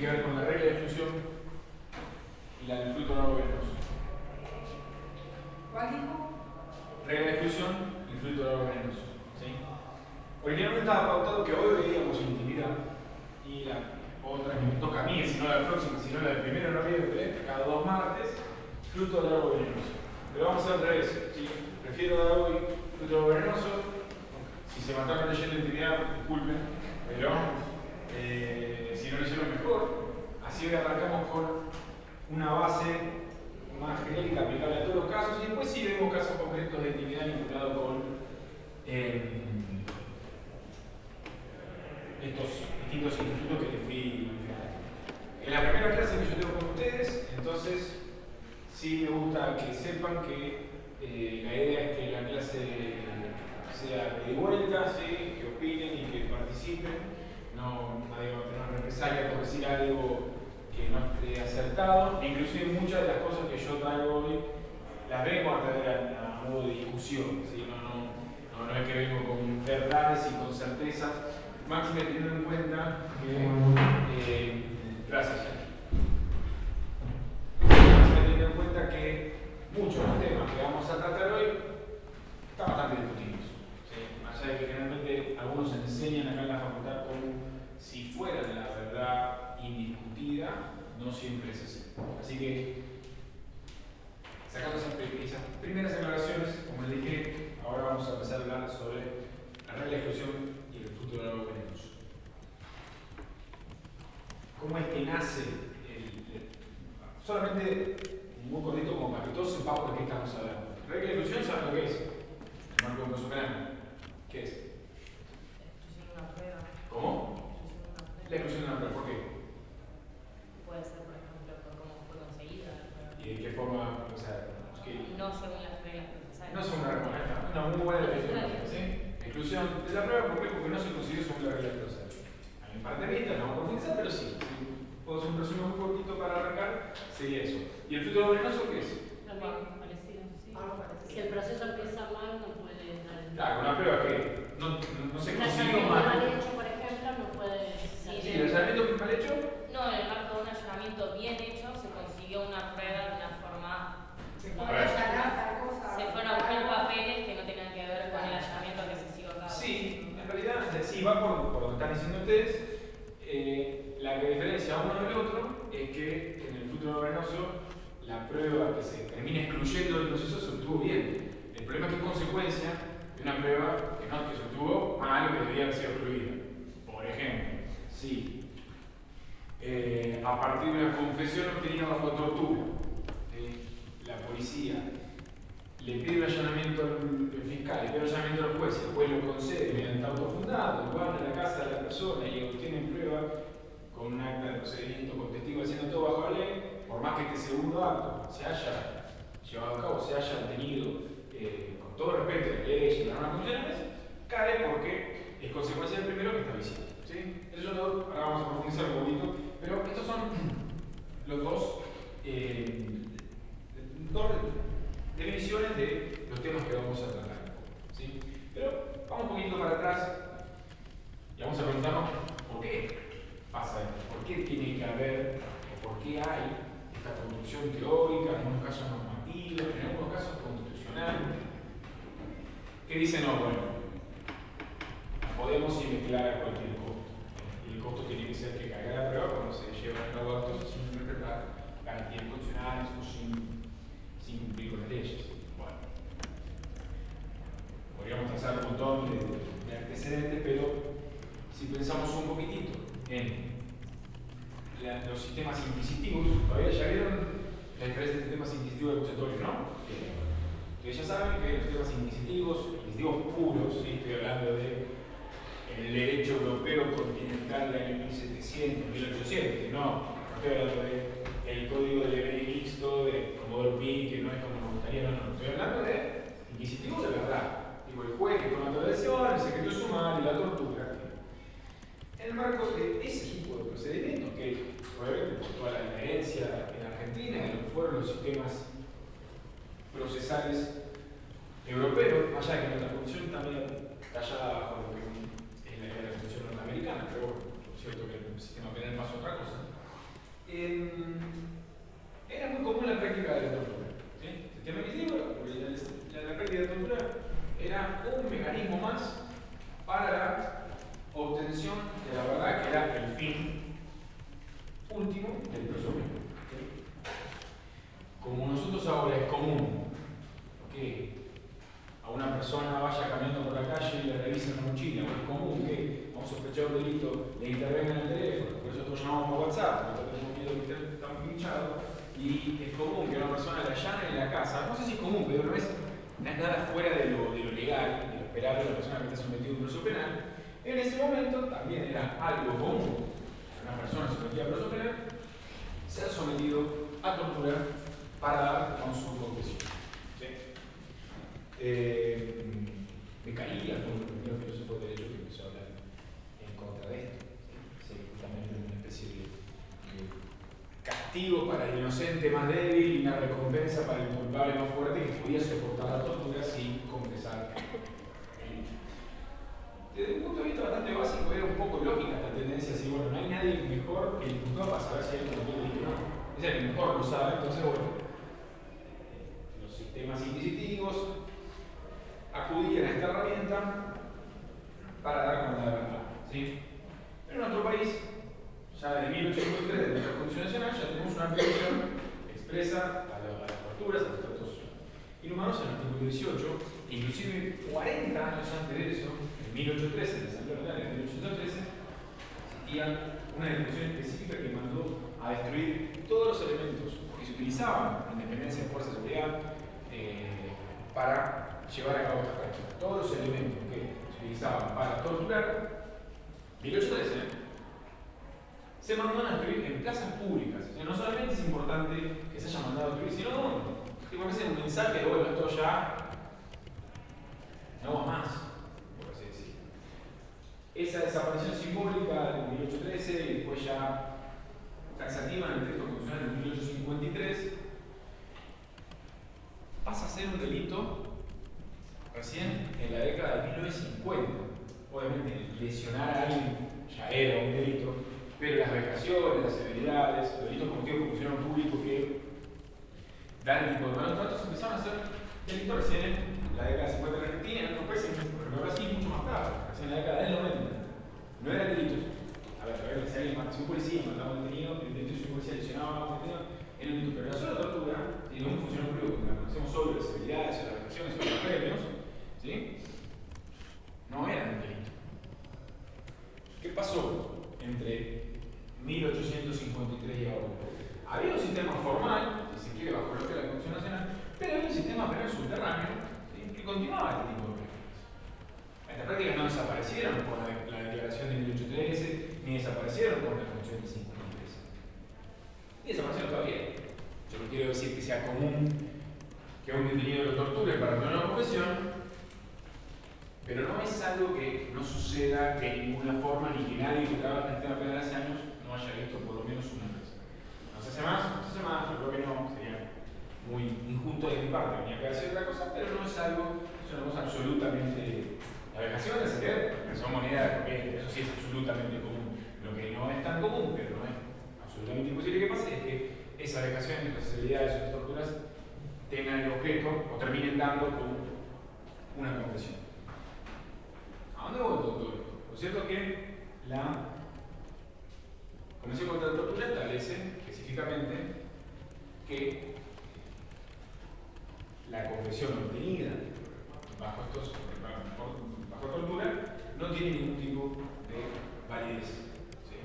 que ver con la regla de exclusión y la del fruto no venenoso. ¿Cuál dijo? Regla de exclusión y fruto no venenoso. ¿Sí? Originalmente estaba pautado que hoy veíamos intimidad y la otra que me toca a mí, si no la próxima, si no la del 1 de noviembre, cada 2 martes, fruto del árbol venenoso. Pero vamos a hacer otra vez. ¿Sí? Prefiero dar hoy fruto venenoso. Si se mataron leyendo intimidad, disculpen, pero si no lo hicieron mejor. Así hoy arrancamos con una base más genérica aplicable a todos los casos y después sí vemos casos concretos de intimidad vinculados con estos distintos institutos que les fui manifestando. En la primera clase que yo tengo con ustedes, entonces sí me gusta que sepan que la idea es que la clase sea de vuelta, ¿sí? Que opinen y que participen. No, nadie va a tener represalia por decir algo que no esté acertado. Inclusive muchas de las cosas que yo traigo hoy las vengo a traer a modo de discusión, ¿sí? No es que vengo con verdades y con certezas, máxime teniendo en cuenta que gracias, máxime teniendo en cuenta que muchos de los temas que vamos a tratar hoy están bastante discutidos, ¿sí? Más allá de que generalmente algunos enseñan acá en la facultad como si fuera de la verdad indiscutida, no siempre es así. Así que, sacando esas primeras aclaraciones, como les dije, ahora vamos a empezar a hablar sobre la regla de exclusión y el fruto del árbol venenoso. ¿Cómo es que nace solamente muy cortito como para que todos sepamos de qué estamos hablando? Regla de exclusión, ¿saben lo que es? El marco de un penal. ¿Qué es? Exclusión de una prueba. ¿Cómo? La exclusión de una prueba, ¿por qué? Puede ser, por ejemplo, por cómo fue conseguida la prueba. ¿Y de qué forma? O sea, No según las reglas procesales. no según la regla, una muy buena definición, ¿sí? Exclusión de la prueba, ¿por qué? Porque no se consiguió según la regla procesal. A mi parte de vista, no vamos a profundizar, pero sí. Si puedo hacer un resumen muy cortito para arrancar, sería eso. ¿Y el fruto venenoso qué es? Algo parecido, sí. Algo parecido. Si el proceso empieza mal, no puede dar el... Claro, una prueba que no se Un consiguió allanamiento mal mal. hecho, por ejemplo, no puede... Sí, el allanamiento mal hecho. No, en el marco de un allanamiento bien hecho se consiguió una prueba de una forma. Se no, puede allanar tal cosa. se fueron a buscar papeles que no tenían que ver con el allanamiento que se siguió a cabo. Sí, en realidad, sí, va por lo que están diciendo ustedes. La que diferencia a uno del otro es que en el fruto venenoso la prueba que se termina excluyendo del proceso se obtuvo bien. El problema es que es consecuencia de una prueba que se obtuvo mal o que debería haber sido excluida. Por ejemplo, si a partir de una confesión obtenida bajo tortura, la policía le pide un allanamiento al fiscal, le pide un allanamiento al juez, el juez lo concede mediante autofundado, van a la casa de la persona y obtienen prueba con un acta de procedimiento con testigos haciendo todo bajo la ley, por más que este segundo acto se haya llevado a cabo, se haya tenido con todo respeto a la ley y las normas constitucionales, cae porque es consecuencia del primero que está visible. ¿Sí? Eso ahora vamos a profundizar un poquito, pero estos son los dos definiciones de los temas que vamos a tratar. ¿Sí? Pero vamos un poquito para atrás y vamos a preguntarnos por qué pasa esto, por qué tiene que haber o por qué hay esta construcción teórica, en algunos casos normativa, en algunos casos constitucional. ¿Qué dicen? No, bueno, podemos investigar a cualquier costo. Y el costo tiene que ser que caiga la prueba cuando se llevan a cabo actos sin respetar garantías constitucionales o sin cumplir con las leyes. Bueno, podríamos trazar un montón de antecedentes, pero si pensamos un poquitito en los sistemas inquisitivos, todavía ya vieron la diferencia entre sistemas inquisitivos y acusatorios, ¿no? Ustedes ya saben que los sistemas inquisitivos puros, ¿sí? Estoy hablando de el derecho europeo continental del año 1700, 1800, no estoy hablando del código de ley mixto de Comodoro Pi, que no es como nos gustaría, no, estoy hablando de inquisitivo de verdad, tipo el juez que con la tradición, el secreto sumario, la tortura. En el marco de ese tipo de procedimientos, que probablemente por toda la herencia en Argentina, en lo que fueron los sistemas procesales europeos, más allá de que nuestra constitución también callada bajo lo que es la constitución norteamericana, pero bueno, es cierto que el sistema penal pasa otra cosa. era muy común la práctica de la tortura. ¿Sí? El sistema inquisitivo, la práctica de la tortura era un mecanismo más para la obtención de la verdad, que era el fin último del proceso mismo. ¿Sí? Como nosotros ahora es común que a una persona vaya caminando por la calle y le revisen la mochila, es común que a un sospechado de delito le intervengan el teléfono, por eso todos llamamos por WhatsApp, porque tenemos miedo que están pinchados, y es común que a una persona la allane en la casa, no sé si es común, pero no es nada fuera de lo legal, de lo esperable de la persona que está sometida a un proceso penal. En ese momento también era algo común, una persona sometida a un proceso penal ser sometido a tortura para dar con su confesión. ¿Sí? Me caía como el primer filósofo de derecho que empezó a hablar en contra de esto. ¿Sí? Justamente una especie de castigo para el inocente más débil y una recompensa para el culpable más fuerte que podía soportar la tortura sin confesar el hecho. Desde un punto de vista bastante básico, era un poco lógica esta tendencia, así, bueno, no hay nadie mejor que el imputado para saber si hay cometido el delito o no. Es el que mejor lo sabe, entonces, bueno, los sistemas inquisitivos acudían a esta herramienta para dar con la verdad. ¿Sí? Pero en nuestro país, ya desde 1803, de nuestra Constitución Nacional, ya tenemos una prohibición expresa a las torturas, a los tratos inhumanos en el artículo 18, inclusive 40 años antes de eso, en 1813, en la Asamblea Ordinaria de 1813, existía una disposición específica que mandó a destruir todos los elementos que se utilizaban en dependencia de fuerzas de seguridad para llevar a cabo esta práctica. Todos los elementos que se utilizaban para torturar, 1813, se mandaron a destruir en plazas públicas. O sea, no solamente es importante que se haya mandado a destruir, sino que me parece un mensaje de, bueno, esto ya no va más, por así decirlo. Esa desaparición simbólica de 1813 y después ya taxativa en el texto constitucional de 1853 pasa a ser un delito recién en la década de 1950. Obviamente, lesionar a alguien ya era un delito, pero las vejaciones, las severidades, los delitos cometidos por funcionario público que dan el tipo de malos tratos empezaron a ser delitos recién en la década de 50 en Argentina, en otros países, por ejemplo en Brasil, mucho más tarde, recién en la década del 90. No eran delitos. A ver, si alguien mató a un policía, mataba a un detenido, el delito de un policía lesionaba a un detenido, era un delito, pero la sola tortura, y de un funcionario público, como la conocemos sobre las severidades, sobre las vejaciones, sobre los premios, ¿sí? No eran un delito. ¿Qué pasó entre 1853 y ahora? Había un sistema formal, si se quiere, bajo lo que era la Constitución Nacional, pero había un sistema penal subterráneo, ¿sí?, que continuaba este tipo de prácticas. Estas prácticas no desaparecieron con la declaración de 1813, ni desaparecieron con la Constitución de 53. Y desaparecieron todavía. Yo no quiero decir que sea común que a un detenido lo torture para obtener una confesión, pero no es algo que no suceda de ninguna forma, ni que nadie que trabaja en el sistema penal hace años no haya visto por lo menos una vez. ¿No se hace más? No se hace más, yo creo que no, sería muy injusto de mi parte, tenía que decir otra cosa, pero no es algo, es una cosa absolutamente. La vejación de la son moneda corriente, eso sí es absolutamente común. Lo que no es tan común, pero no es absolutamente imposible que pase, es que esa vejación, esas severidades, esas torturas tengan el objeto o terminen dando con una confesión. ¿A dónde voy todo esto? Lo cierto es que la Convención contra la Tortura establece específicamente que la confesión obtenida bajo tortura no tiene ningún tipo de validez. ¿Sí?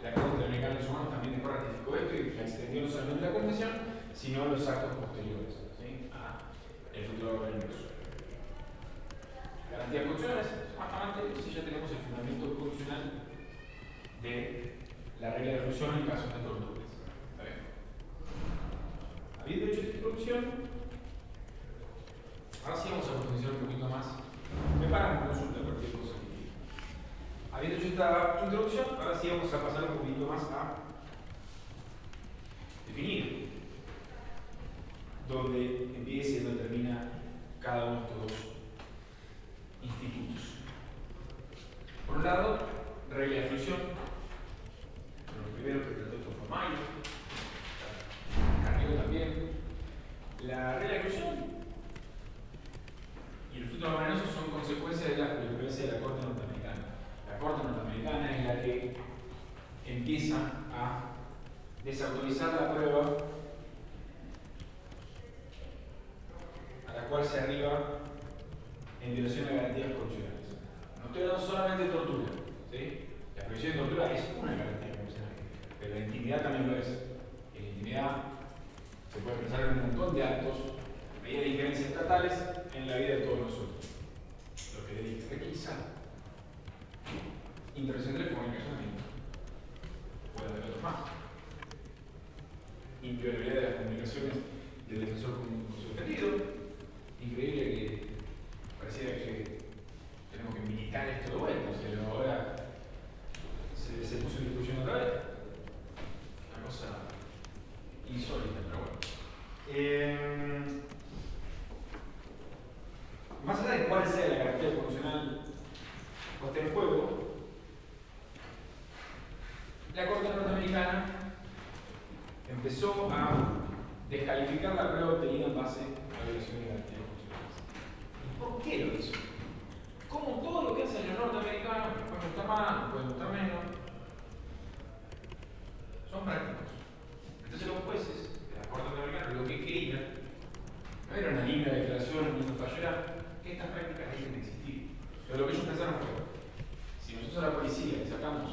La Corte Interamericana de Derechos Humanos también después ratificó esto y la extendió no solamente la confesión, sino los actos posteriores, ¿sí?, a el futuro religioso. Garantías constitucionales, básicamente, si ya tenemos el fundamento constitucional de la regla de exclusión en casos de torturas. ¿Está bien? Habiendo hecho esta introducción, ahora sí vamos a profundizar un poquito más. Me paran por consulta cualquier cosa que quiera. Habiendo hecho esta introducción, ahora sí vamos a pasar un poquito más a definir dónde empieza y dónde termina cada uno de estos dos institutos. Por un lado, regla de exclusión. Lo primeros que trató esto fue Mayo, Carrió también. La regla de exclusión y el fruto venenoso son consecuencias de la jurisprudencia de la Corte Norteamericana. La Corte Norteamericana es la que empieza a desautorizar la prueba a la cual se arriba en violación de garantías constitucionales. No estoy hablando solamente de tortura, ¿sí? La prohibición de tortura es una garantía constitucional, pero la intimidad también lo es. En la intimidad se puede expresar en un montón de actos, medidas de injerencia estatales en la vida de todos nosotros. Lo que le dije, requisa, intervención telefónica, llamamiento, puede haber otros más. Inviolabilidad de las comunicaciones del defensor con su defendido. Increíble que pareciera que tenemos que militar esto de vuelta, pero ahora se puso en discusión otra vez. Una cosa insólita, pero bueno. Más allá de cuál sea la garantía constitucional puesta en juego, la Corte Norteamericana empezó a descalificar la prueba obtenida en base a violación de garantías constitucionales. ¿Por qué lo hizo? Como todo lo que hacen los norteamericanos, que pueden gustar más, pueden gustar menos, son prácticos. Entonces los jueces de la Corte Norteamericana lo que querían no era una linda declaración, ni un fallo, era que estas prácticas dejen de existir. Pero lo que ellos pensaron fue, si nosotros a la policía le sacamos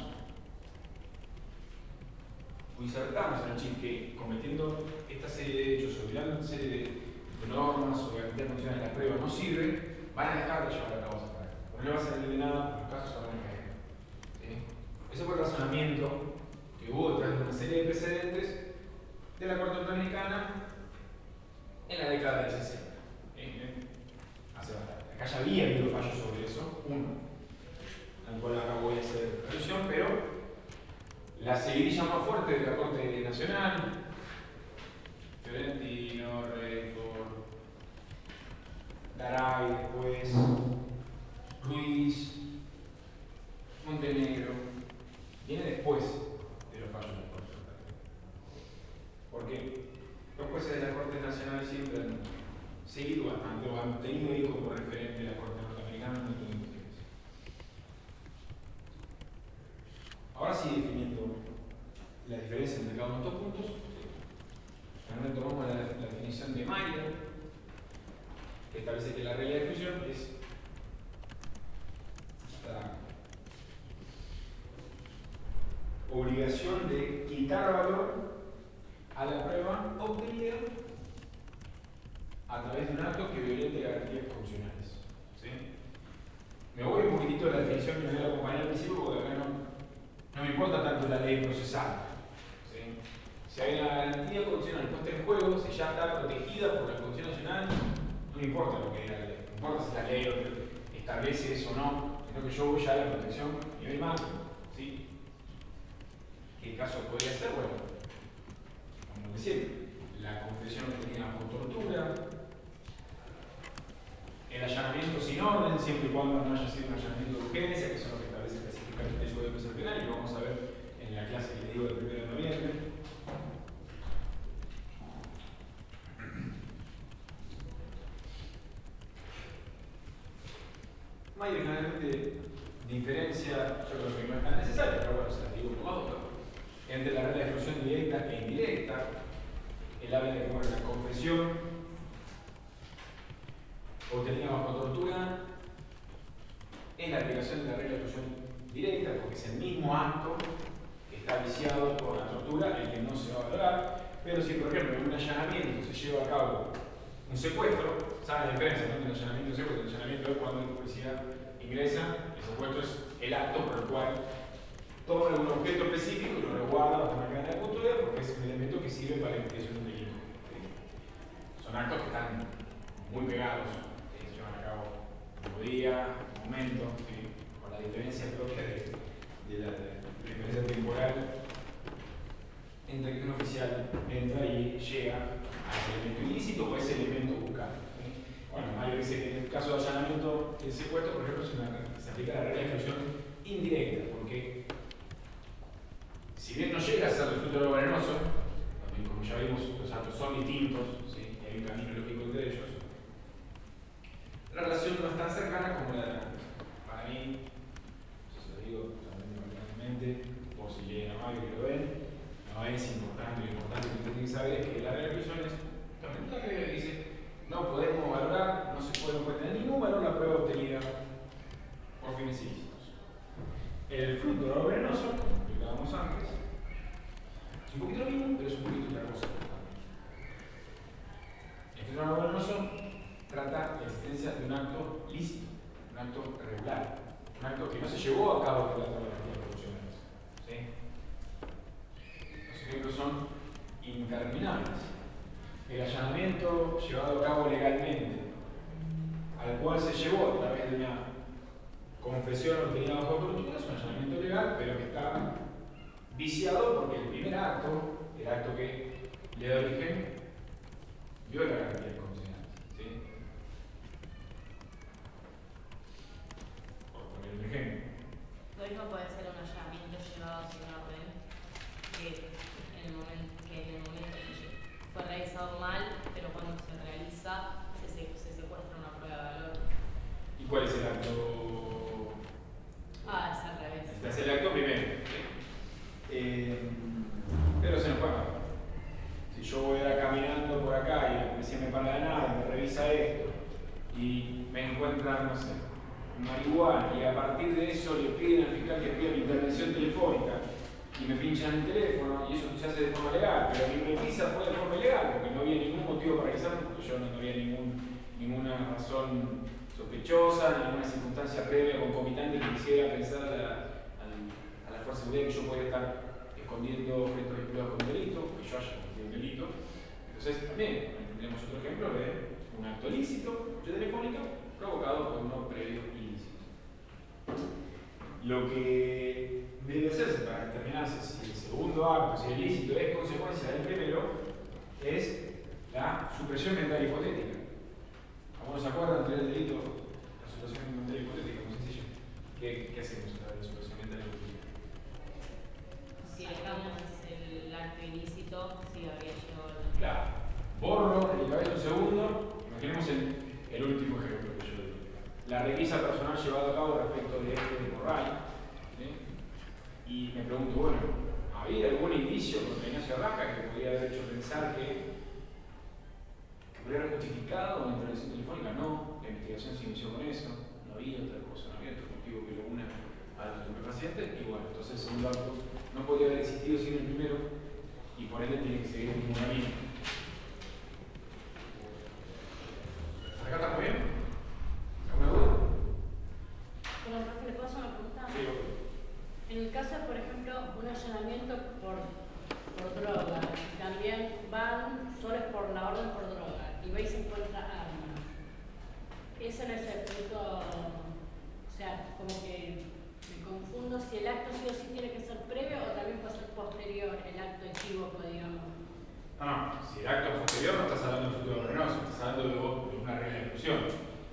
o insertamos en el chip que cometiendo esta serie de hechos o violando una serie de normas o garantías constitucionales de la prueba no sirve, van a dejar de llevar a cabo esa práctica. No le va a servir de nada, los casos se van a caer. ¿Sí? Ese fue el razonamiento que hubo detrás de una serie de precedentes de la Corte Norteamericana en la década del 60. Hace bastante. Acá ya había habido fallos sobre eso, uno, al cual ahora voy a hacer alusión, pero la seguidilla más fuerte de la Corte Nacional, Fiorentino, Redford, Garay después, Ruiz, Montenegro, viene después de los fallos de la Corte Suprema. Porque los jueces de la Corte Nacional siempre han seguido bastante, o han tenido ahí como referente la Corte Norteamericana en un montón de cuestiones. Ahora sí, definiendo la diferencia entre cada uno de estos puntos, realmente tomamos la definición de Mayer, que establece que la regla de exclusión es esta obligación de quitar valor a la prueba obtenida a través de un acto que violente garantías constitucionales. ¿Sí? Me voy un poquitito a la definición que me dio la compañía al principio porque acá no me importa tanto la ley procesal. ¿Sí? Si hay una garantía constitucional puesta en juego, si ya está protegida por la Constitución Nacional, no me importa lo que diga la ley. No importa si la ley establece eso o no, sino que yo voy ya a la protección a nivel macro. ¿Sí? ¿Qué caso podría ser? Bueno, como decía, la confesión obtenida bajo tortura, el allanamiento sin orden, siempre y cuando no haya sido un allanamiento de urgencia, que son los que establece específicamente el Código Procesal Penal, y lo vamos a ver en la clase que le digo del 1 de noviembre. Mayer generalmente diferencia, yo creo que no es tan necesaria, pero bueno, se la digo como autor, entre la regla de exclusión directa e indirecta. Él habla de que bueno, la confesión obtenida bajo tortura es la aplicación de la regla de exclusión directa, porque es el mismo acto que está viciado por la tortura, el que no se va a valorar. Pero si, por ejemplo, en un allanamiento se lleva a cabo un secuestro, ¿saben la diferencia entre un allanamiento y un secuestro? El allanamiento es cuando la policía ingresa, el secuestro es el acto por el cual toma un objeto específico y lo resguarda bajo una cadena de custodia porque es un elemento que sirve para la investigación de un delito. Son actos que están muy pegados, se llevan a cabo el mismo día, el momento, ¿sí? Con la diferencia propia de la diferencia temporal entre que un oficial entra y llega a ese elemento ilícito o a ese elemento buscado. ¿Sí? Bueno, Mayer dice que en el caso de allanamiento y secuestro, por ejemplo, se aplica la regla de exclusión indirecta, porque si bien no llega a fruto venenoso, como explicábamos antes, es un poquito lo mismo, pero es un poquito otra cosa. El fruto venenoso trata la existencia de un acto lícito, un acto regular, un acto que no se llevó a cabo por la garantía proporcionales. ¿Sí? Los ejemplos son interminables. El allanamiento llevado a cabo legalmente, al cual se llevó a través de una confesión obtenida bajo tortura, es un allanamiento legal, pero que está viciado porque el primer acto, el acto que le da origen, viola la garantía condicional. ¿Sí? Por poner un ejemplo. Lo mismo puede ser un allanamiento llevado sin orden, que en el momento fue realizado mal, pero cuando se realiza se secuestra una prueba de valor. ¿Y cuál es el acto? Es al revés. Este es el acto primero. Pero se nos paga. Si yo voy ahora caminando por acá y la policía me para de nada y me revisa esto y me encuentran, no sé, marihuana, y a partir de eso le piden al fiscal que pida mi intervención telefónica y me pinchan el teléfono, y eso se hace de forma legal, pero mi revisa fue de forma ilegal porque no había ningún motivo para revisarme, porque yo no había ninguna razón sospechosa, ninguna circunstancia previa concomitante que quisiera pensar a la fuerza de seguridad que yo podía estar escondiendo objetos vinculados con un delito, que yo haya cometido un delito. Entonces también tenemos otro ejemplo de un acto ilícito de telefónica provocado por uno previo ilícito. Lo que debe hacerse para determinarse si el segundo acto, si el ilícito es consecuencia del primero, es la supresión mental hipotética. ¿Cómo se acuerdan de el delito? La supresión mental hipotética, muy sencillo. ¿Qué hacemos a la supresión mental hipotética? Si dejamos el acto ilícito, sí habría llegado al... Claro. Borro en mi cabeza un segundo. Imaginemos el último ejemplo que yo digo. La requisa personal llevada a cabo respecto de Morray. ¿Sí? Y me pregunto, bueno, ¿había algún indicio contra Ignacio Raja que podría haber hecho pensar que podría haber justificado una intervención telefónica? No, la investigación se inició con eso, no había otra cosa, no había otro motivo que lo una al estupefaciente, y bueno, entonces el segundo acto no podía haber existido sin el primero, y por ende tiene que seguir el mismo camino. ¿Acá estamos bien? ¿Alguna duda? Bueno, profe, ¿le puedo hacer una pregunta? Sí, ok. En el caso de, por ejemplo, un allanamiento por droga, también van solo por la orden por droga, y veis y se encuentra armas. Eso no es el fruto, o sea, como que me confundo si el acto sí o sí tiene que ser previo o también puede ser posterior, el acto equívoco, digamos. No, si el acto es posterior no estás hablando de fruto venenoso, estás hablando de una regla de exclusión.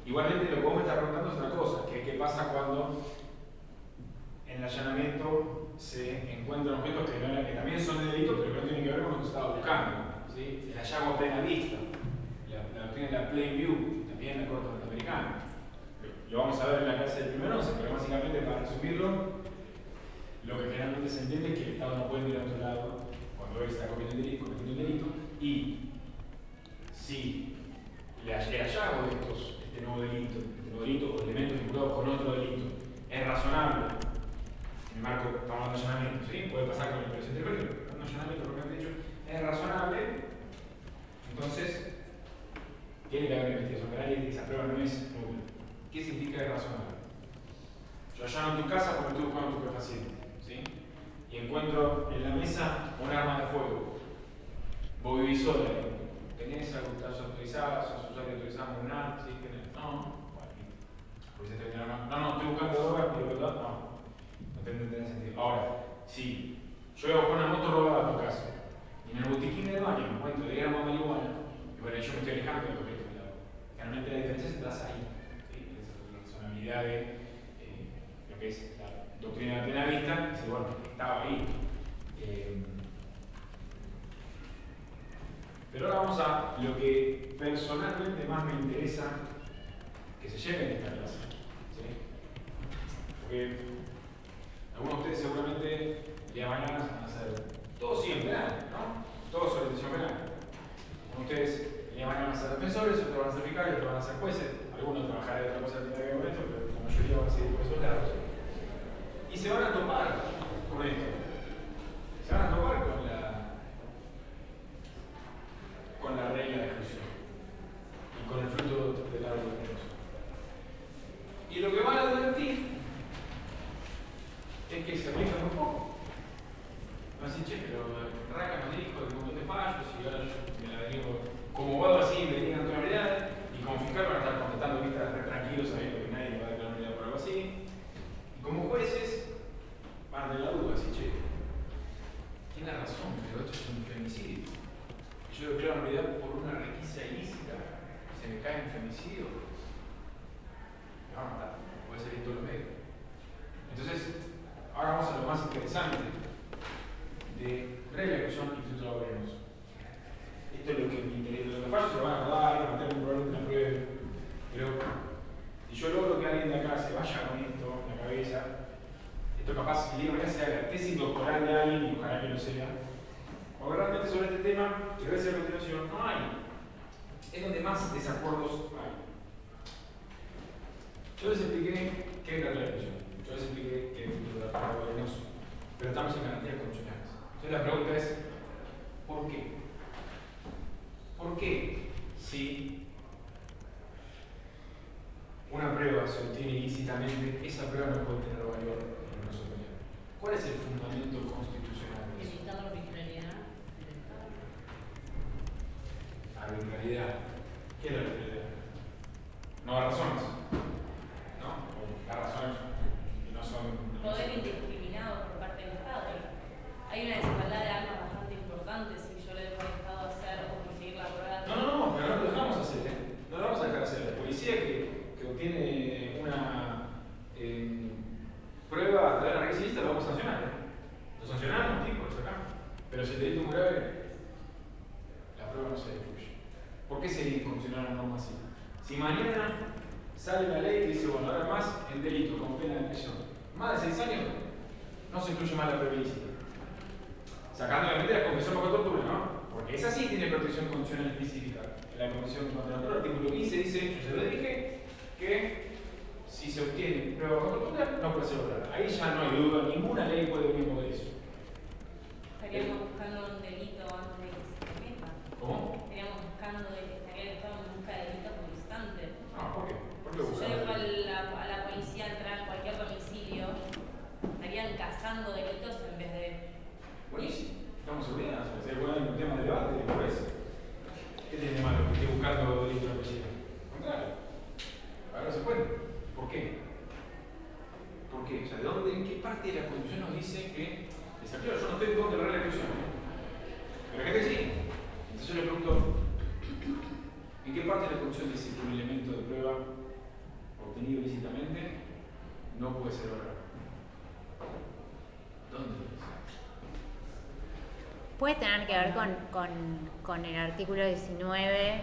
Igualmente lo que vos me estás preguntando es otra cosa, que qué pasa cuando en el allanamiento se encuentran objetos que también son de delito, pero que no tienen que ver con lo que se estaba buscando. ¿Sí? El hallazgo a plena vista, la doctrina de la plain view, también la Corte Norteamericana. Lo vamos a ver en la clase del primero, pero básicamente, para resumirlo, lo que generalmente se entiende es que el Estado no puede ir a otro lado cuando él está cometiendo un delito, y si el hallazgo de este nuevo delito o elementos vinculados con otro delito es razonable, en el marco, estamos hablando de allanamiento, ¿sí? Puede pasar con la intervención telefónica, pero un allanamiento propiamente dicho es razonable, entonces tiene que haber una investigación penal y esa prueba no es nula. ¿Qué significa es razonable? Yo allano en tu casa porque estoy buscando tu paciente, ¿sí? Y encuentro en la mesa un arma de fuego. Vos vivís sola, ¿tenés estás autorizada? ¿Sos usuario autorizado en un arma? ¿Sí? No. Bueno, no, estoy buscando drogas, pero no tendría sentido. Ahora, si yo voy a buscar una moto robada a tu casa, y en el botiquín del baño encuentro 10 gramos de marihuana, y bueno, yo me estoy alejando del objeto del lado. Realmente la diferencia es que estás ahí. ¿Sí? Es la razonabilidad de lo que es la doctrina de la plena vista, dice, bueno, estaba ahí. Pero ahora vamos a lo que personalmente más me interesa que se lleve en esta clase. ¿Sí? Porque algunos de ustedes seguramente el día de mañana van a hacer todo siempre penal, ¿no? Todo sobre orientación penal. Algunos de ustedes el día de mañana van a ser defensores, otros van a ser fiscales, otros van a ser jueces, algunos trabajarán de otra cosa que tenga que ver con esto, pero la mayoría van a ser por esos lados. Y se van a topar decir, che, pero Raca nos dijo de un montón de fallos y ahora yo me la vengo como abogado así, me digan claridad y como fiscal van a estar contestando vistas re tranquilos sabiendo que nadie me va a dar claridad por algo así. Y como jueces van a tener la duda, así, che, tiene razón, pero esto es un femicidio. Y yo declaro nulidad por una requisa ilícita, se me cae un femicidio, me va a matar, puede salir en todos los medios. Entonces, ahora vamos a lo más interesante de regla de ejecución y filtro laborioso. Esto es lo que me interesa. Los fallos se lo van a dar, van a meter probablemente una prueba. Pero si yo logro que alguien de acá se vaya con esto en la cabeza, esto capaz que digo, sea la tesis doctoral de alguien y ojalá que lo sea. Porque realmente sobre este tema, que voy a hacer a continuación, no hay. Es donde más desacuerdos hay. Yo les expliqué qué es la regla de ejecución. Yo les expliqué que es el filtro laborioso. Pero estamos en garantías condicionales. Entonces la pregunta es, ¿por qué? ¿Por qué si una prueba se obtiene ilícitamente, esa prueba no puede tener valor en una sociedad? ¿Cuál es el fundamento constitucional de eso? Evitar la arbitrariedad del Estado. Arbitrariedad. ¿Qué es la arbitrariedad? No hay razones. ¿No? O las razones no son. Poder indiscriminado por parte del Estado. Hay una desigualdad de armas bastante importante si yo le dejo al Estado hacer o conseguir la prueba. No, pero no lo dejamos hacer, ¿eh? No lo vamos a dejar hacer. La policía que obtiene una prueba a través de la requisita lo vamos a sancionar, ¿eh? Lo sancionamos, tipo, lo sacamos. Pero si el delito es muy grave, la prueba no se destruye. ¿Por qué sería inconstitucional una norma así? Si mañana sale la ley que dice, bueno, ahora más el delito con pena de prisión, más de 6 años, no se incluye más la prueba ilícita. Sacando obviamente la confesión bajo tortura, ¿no? Porque esa sí tiene protección condicional específica. En la Convención contra la Tortura, el artículo 15 dice, yo se lo dije, que si se obtiene prueba bajo tortura, no puede ser obrada. Ahí ya no hay duda, ninguna ley puede venir por eso. Estaríamos buscando un delito antes de que se cometa. ¿Cómo? Estaríamos buscando, estaría el Estado en busca de delitos por instante. No, ¿por qué? ¿Por qué Si yo buscamos? dejo a la policía entrar en cualquier domicilio, estarían cazando delitos en vez de. Buenísimo. Estamos seguridad. O sea, si hay un tema de debate, ¿qué parece? ¿Qué tiene de malo que esté buscando delito de la policía? Al contrario. Ahora se puede. ¿Por qué? ¿Por qué? O sea, ¿de dónde, en qué parte de la Constitución nos dice que desactiva? Yo no estoy en contra de la regla de exclusión, ¿eh? Pero hay gente que sí. Entonces yo le pregunto, ¿en qué parte de la Constitución dice que un elemento de prueba obtenido ilícitamente no puede ser obrado? ¿Dónde lo dice? Puede tener que ver con el artículo 19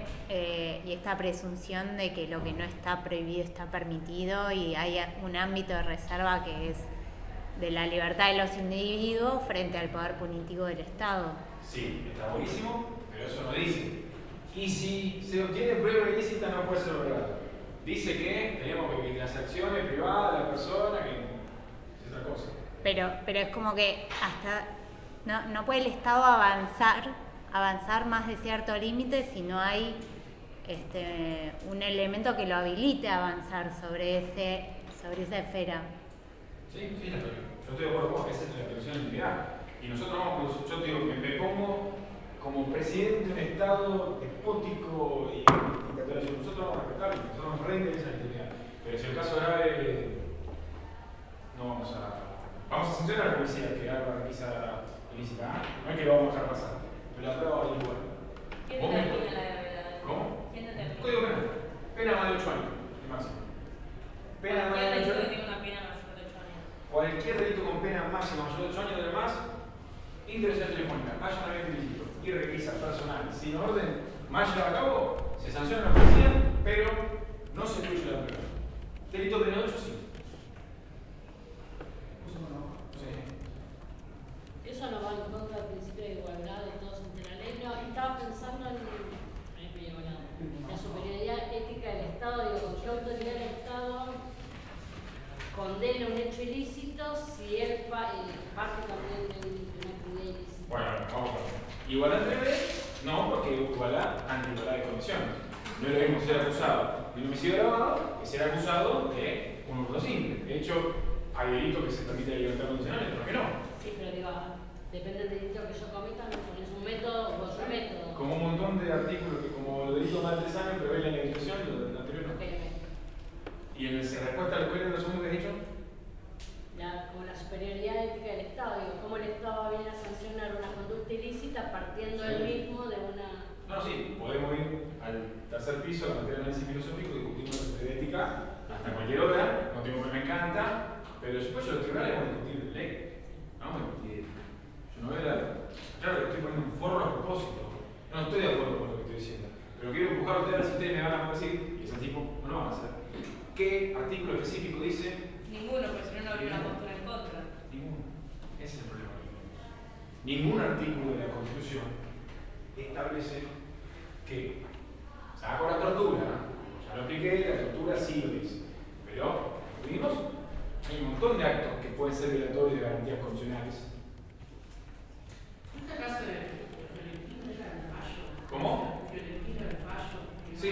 y esta presunción de que lo que no está prohibido está permitido y hay un ámbito de reserva que es de la libertad de los individuos frente al poder punitivo del Estado. Sí, está buenísimo, pero eso no dice. Y si se obtiene prueba ilícita no puede ser obrada. Dice que tenemos que las acciones privadas de la persona, que es otra cosa. Pero es como que hasta no puede el Estado avanzar más de cierto límite si no hay un elemento que lo habilite a avanzar sobre esa esfera. Sí, yo estoy de acuerdo con que esa es la protección de la intimidad. Y nosotros vamos, yo digo que me pongo como presidente de un Estado despótico y dictatorial. Nosotros vamos a respetarlo, nosotros vamos a rendir esa intimidad. Pero si el caso es grave, no vamos a sancionar a la policía que haga la requisa ilícita. No es que lo vamos a dejar pasar, pero la prueba va a ir igual. ¿Quién determina la gravedad? ¿Cómo? ¿Quién determina? Código penal. Pena más de 8 años, el máximo. Pena más Cualquier de 8 delito que años. tiene una pena mayor de 8 años. Cualquier delito con pena máxima mayor de 8 años y demás, intercepción telefónica, allanamiento ilícito y requisa personal sin orden más llevado a cabo, se sanciona la policía, pero no se incluye la prueba. Delito penal 8 sí. Eso no va en contra del principio de igualdad de todos ante la ley. No, y estaba pensando en la superioridad ética del Estado. Digo, ¿qué autoridad del Estado condena un hecho ilícito si él parte también de una actividad ilícita? Bueno, vamos a ver. Igualdad entre leyes, no, porque igualdad ante igualdad de condiciones. No es lo mismo ser acusado de un homicidio agravado que ser acusado de un hurto simple. De hecho, hay delitos que se permite la libertad condicional y otros que no. Sí, pero digo, depende del delito que yo cometa, me pones un método u otro método. Como un montón de artículos que como los delitos más de 3 años prevé la institución, lo del anterior no. Ok. Y en respuesta a lo que era lo segundo que has dicho, Como la superioridad ética del Estado, digo, cómo el Estado viene a sancionar una conducta ilícita partiendo él mismo de una... no, sí, podemos ir al tercer piso, a la materia de análisis filosófico, discutimos de ética hasta cualquier hora, no tengo que me encanta, pero después yo los tribunales vamos a discutir de ley, no vamos a discutir de ética. Yo no veo la... Claro, le estoy poniendo un forro a propósito, yo no estoy de acuerdo con lo que estoy diciendo, pero quiero empujar a ustedes a ver si ustedes me van a decir, y ese tipo no lo van a hacer. ¿Qué artículo específico dice? Ninguno, porque si no, no habría una postura en contra. Ninguno. Ese es el problema. Ningún artículo de la Constitución establece que, saco la tortura, ya lo expliqué, la tortura sí lo dice, pero vimos, hay un montón de actos que pueden ser violatorios de garantías constitucionales. Esta casa de Fiorentina era el fallo. ¿Cómo? Fiorentina era el fallo. Sí.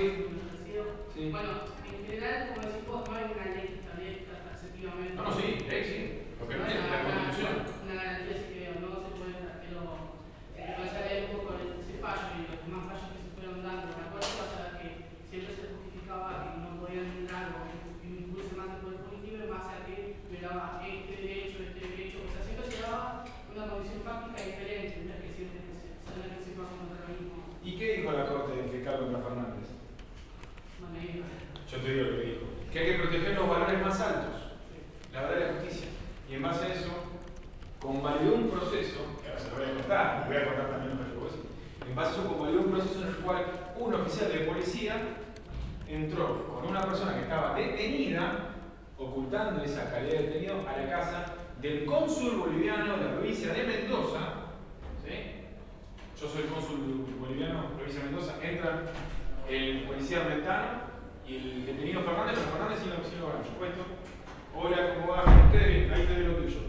Sí. Bueno, en general, como decís vos, no hay una ley que establezca taxativamente. No, sí, ley sí. Lo que no es la Constitución. Una garantía, si que no se puede, pero se puede saber un poco de ese fallo y los demás fallos que se fueron dando. La cosa pasa que siempre se justificaba que no podían dar algo que incluso más el poder político en base a que violaba este derecho, o sea, siempre se daba una condición fáctica diferente, no es que siempre se pasa contra lo mismo. ¿Y qué dijo la Corte del Fiscal contra Fernández? No me digas. Yo te digo lo que dijo. Que hay que proteger los valores más altos, la verdad de la justicia. Y en base a eso, convalidó un proceso, que ahora se lo voy a contar, y voy a contar también lo que yo voy a decir. En base a eso, convalidó un proceso en el cual un oficial de policía entró con una persona que estaba detenida, ocultando esa calidad de detenido, a la casa del cónsul boliviano de la provincia de Mendoza. ¿Sí? Yo soy el cónsul boliviano de la provincia de Mendoza. Entra el policía Armentano y el detenido Fernández, pero Fernández sí lo ganó. Puesto. Hola, ¿cómo va? Ustedes, ahí te doy lo tuyo.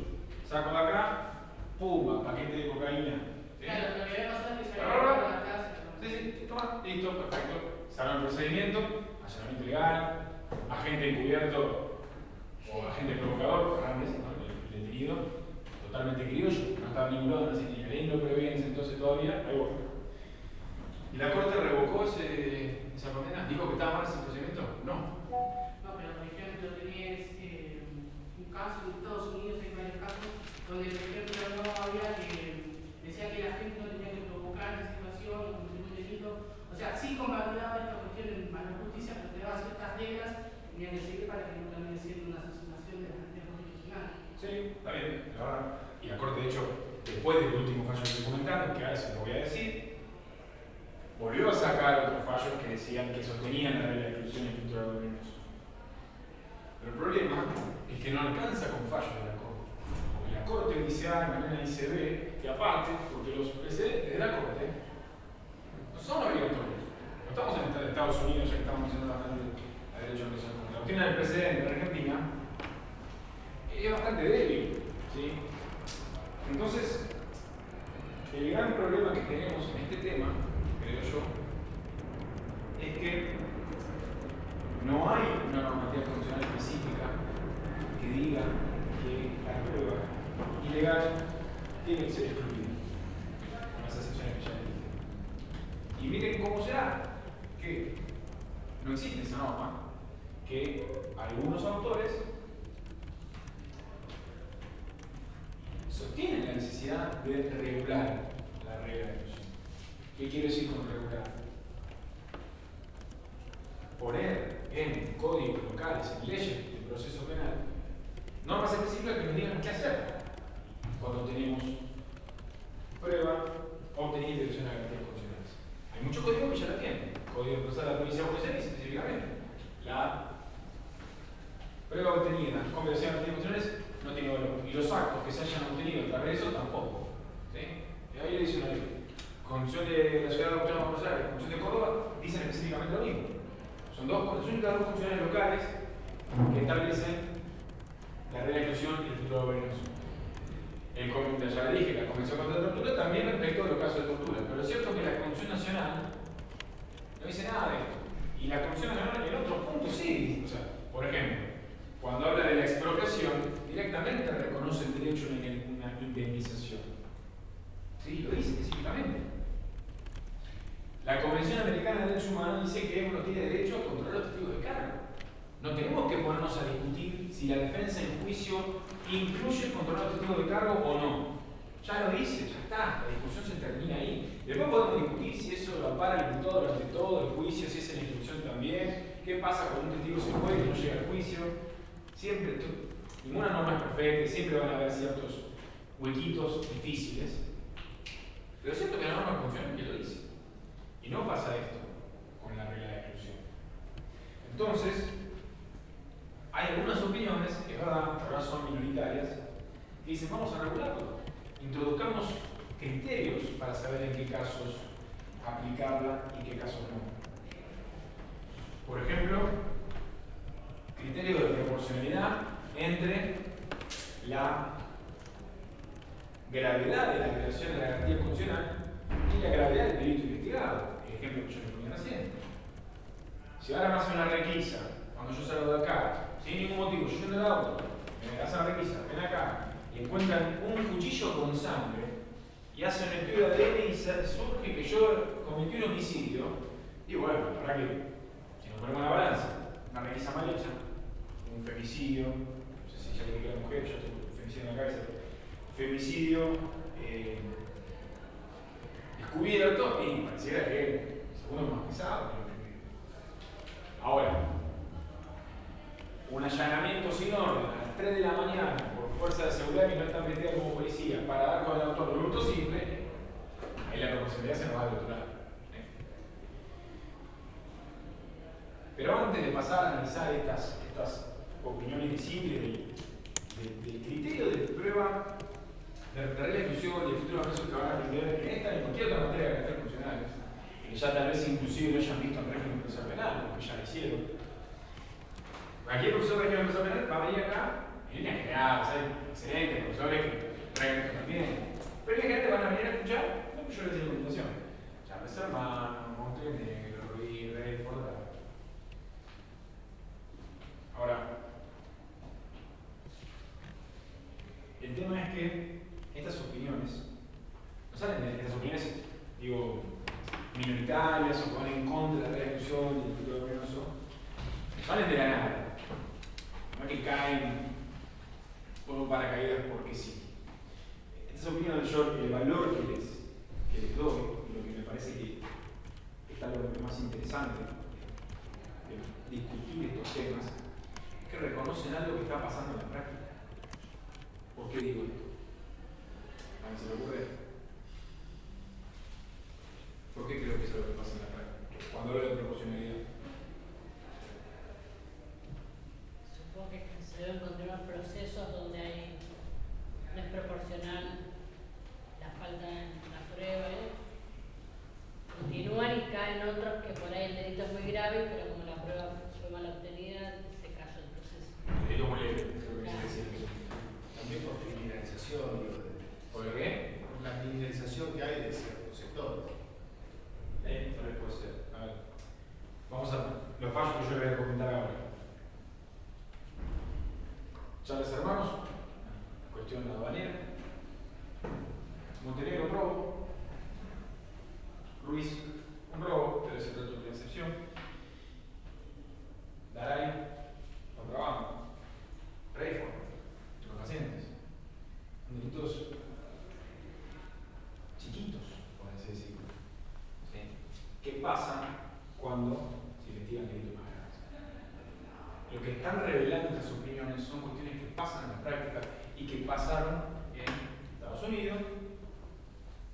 Saco de acá, pumba, paquete de cocaína. ¿Sí? Claro, lo que había pasado es que se había ido a la casa. Sí, toma, listo, perfecto. Salón el procedimiento, allanamiento ilegal, agente encubierto o agente provocador, Fernández, ¿no? El detenido, totalmente criollo, no estaba vinculado, ni la ley lo prevé en ese entonces todavía, ahí voy. ¿Y la Corte revocó esa condena? ¿Dijo que estaba mal ese procedimiento? No. No, pero por ejemplo, tenés un caso en Estados Unidos, hay varios casos, donde por ejemplo no había que, decía que la gente no tenía que provocar esa situación o cometer un delito. O sea, sí convalidaba esta cuestión a la justicia, pero te daba ciertas reglas que tenían que seguir para que no termine siendo una asesinación de la garantía constitucional. Sí, está bien, la verdad. Y la Corte, de hecho, después del último fallo que estoy comentando, que ahora se lo voy a decir, volvió a sacar otros fallos que decían que sostenían la regla de exclusión y filtro venenoso. Pero el problema es que no alcanza con fallos de la Corte. Porque la Corte dice A, mañana dice B, y aparte, porque los precedentes de la Corte no son obligatorios. No estamos en Estados Unidos, ya que estamos mencionando la derecho a la la doctrina del precedente en Argentina es bastante débil. ¿Sí? Entonces, el gran problema que tenemos en este tema, creo yo, es que no hay una normativa constitucional específica que diga que la prueba ilegal tiene que ser excluida, con las excepciones que ya les dije. Y miren cómo será que no existe esa norma, que algunos autores sostienen la necesidad de regular la regla de exclusión. ¿Qué quiero decir con regular? Poner en códigos locales, en leyes de proceso penal, normas específicas que nos digan qué hacer cuando tenemos prueba obtenida y dirección a garantías constitucionales. Hay muchos códigos que ya la tienen. El Código de Procesal de la Provincia de Buenos Aires específicamente. La prueba obtenida con violación a garantías constitucionales no tiene valor. Y los actos que se hayan obtenido a través de eso tampoco. ¿Sí? Y ahí le dice una ley. Constitución de la Ciudad Autónoma de Buenos Aires, Constitución de Córdoba, dicen específicamente lo mismo. Son las únicas dos constituciones locales que establecen la regla de exclusión y el filtro venenoso. Ya le dije, la Convención contra la Tortura también respecto a los casos de tortura. Pero es cierto que la Constitución Nacional no dice nada de esto. Y la Constitución Nacional en otros puntos sí. O sea, por ejemplo, cuando habla de la expropiación, directamente reconoce el derecho a una indemnización. ¿Sí? Lo dice específicamente. La Convención Americana de Derechos Humanos dice que uno tiene derecho a controlar los testigos de cargo. No tenemos que ponernos a discutir si la defensa en juicio incluye controlar los testigos de cargo o no. Ya lo dice, ya está, la discusión se termina ahí. Después podemos discutir si eso lo ampara el imputado durante todo el juicio, si es en la instrucción también, qué pasa con un testigo se fue y no llega al juicio. Siempre, ninguna norma es perfecta, siempre van a haber ciertos huequitos difíciles. Pero es cierto que la norma funciona que lo dice. Y no pasa esto con la regla de exclusión. Entonces, hay algunas opiniones, que es verdad, ahora son minoritarias, que dicen vamos a regularlo. Introduzcamos criterios para saber en qué casos aplicarla y qué casos no. Por ejemplo, criterio de proporcionalidad entre la gravedad de la violación de la garantía constitucional y la gravedad del delito investigado. El ejemplo que yo les ponía recién. Si ahora me hacen una requisa, cuando yo salgo de acá, sin ningún motivo, yo yendo al auto, me hacen una requisa, ven acá, y encuentran un cuchillo con sangre, y hacen un estudio de ADN y surge que yo cometí un homicidio, y bueno, ¿para qué? Si nos ponemos la balanza, una requisa mal hecha, un femicidio, no sé si ya le dije a la mujer, yo tengo un femicidio en la cabeza, femicidio descubierto, y pareciera que el segundo es más pesado. Ahora, un allanamiento sin orden a las 3 de la mañana por fuerza de seguridad que no están vestidas como policía para dar con el autor de un hurto simple, ahí la proporcionalidad se nos va del otro lado. Pero antes de pasar a analizar estas opiniones simples del criterio de prueba de regla de exclusión y de futuro casos que van a aprender en esta y en cualquier otra materia de carácter funcional, que ya tal vez inclusive lo hayan visto en régimen procesal penal, porque ya lo hicieron. Cualquier profesor de régimen procesal penal va a venir acá en línea general, hay excelentes profesores que traen esto también. Pero en general van a venir a escuchar lo que yo les digo a continuación. Chávez Hermano, Montenegro, Ruiz, Redford. Ahora, el tema es que estas opiniones no salen de estas opiniones, digo, minoritarias o que van en contra de la discusión y del futuro penoso, salen de la nada. No es que caen por un paracaídas porque sí. Estas opiniones, yo el valor que les doy, y lo que me parece que está lo más interesante de discutir estos temas, es que reconocen algo que está pasando en la práctica. ¿Por qué digo esto? ¿A mí se me ocurre? ¿Por qué creo que eso es lo que pasa en la práctica? Cuando hablo de proporcionalidad. Supongo que se deben continuar procesos donde no es proporcional la falta de la prueba. Continúan y caen otros que por ahí el delito es muy grave, pero como la prueba fue mal obtenida, se cayó el proceso. El delito muy leve, creo que Claro. se dice. También por criminalización, digo, ¿Por qué? por la criminalización que hay de ciertos sectores. Tal vez puede ser. A ver. Vamos a los fallos que yo les voy a comentar ahora. Chávez Hermanos, cuestión aduanera. Montenegro, un robo. Ruiz, un robo, pero se trata de una excepción. Daray, contrabando. Rayford, los pacientes. Delitos chiquitos, por así decirlo. ¿Sí? ¿Qué pasa cuando se investigan delitos más graves? Lo que están revelando estas opiniones son cuestiones que pasan en la práctica y que pasaron en Estados Unidos,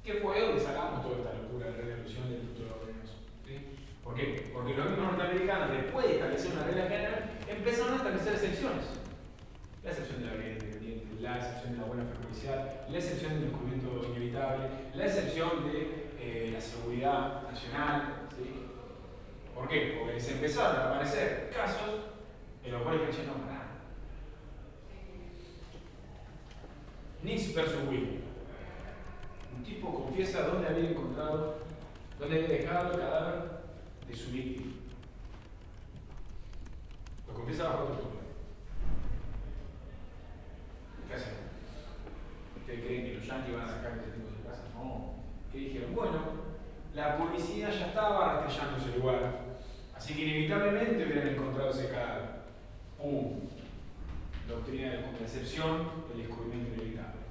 que fue donde sacamos toda esta locura de resolución del futuro venenoso. ¿Sí? ¿Por qué? Porque los mismos norteamericanos, después de establecer una regla general, empezaron a establecer excepciones. La excepción de la vida independiente, la excepción de la buena fe policial, la excepción del descubrimiento inevitable, la excepción de la seguridad nacional. ¿Sí? ¿Por qué? Porque se empezaron a aparecer casos en los cuales el no para nada. Nix versus Will. Un tipo confiesa dónde había encontrado, dónde había dejado el cadáver de su víctima. Lo confiesa bajo otro título. ¿Qué hacen? ¿Ustedes creen que los yanquis van a sacar este tipo de casos? casa, no. Que dijeron, bueno, la policía ya estaba rastrillando ese lugar, así que inevitablemente hubieran encontrado ese cadáver. ¡Pum! Doctrina de excepción, el descubrimiento inevitable.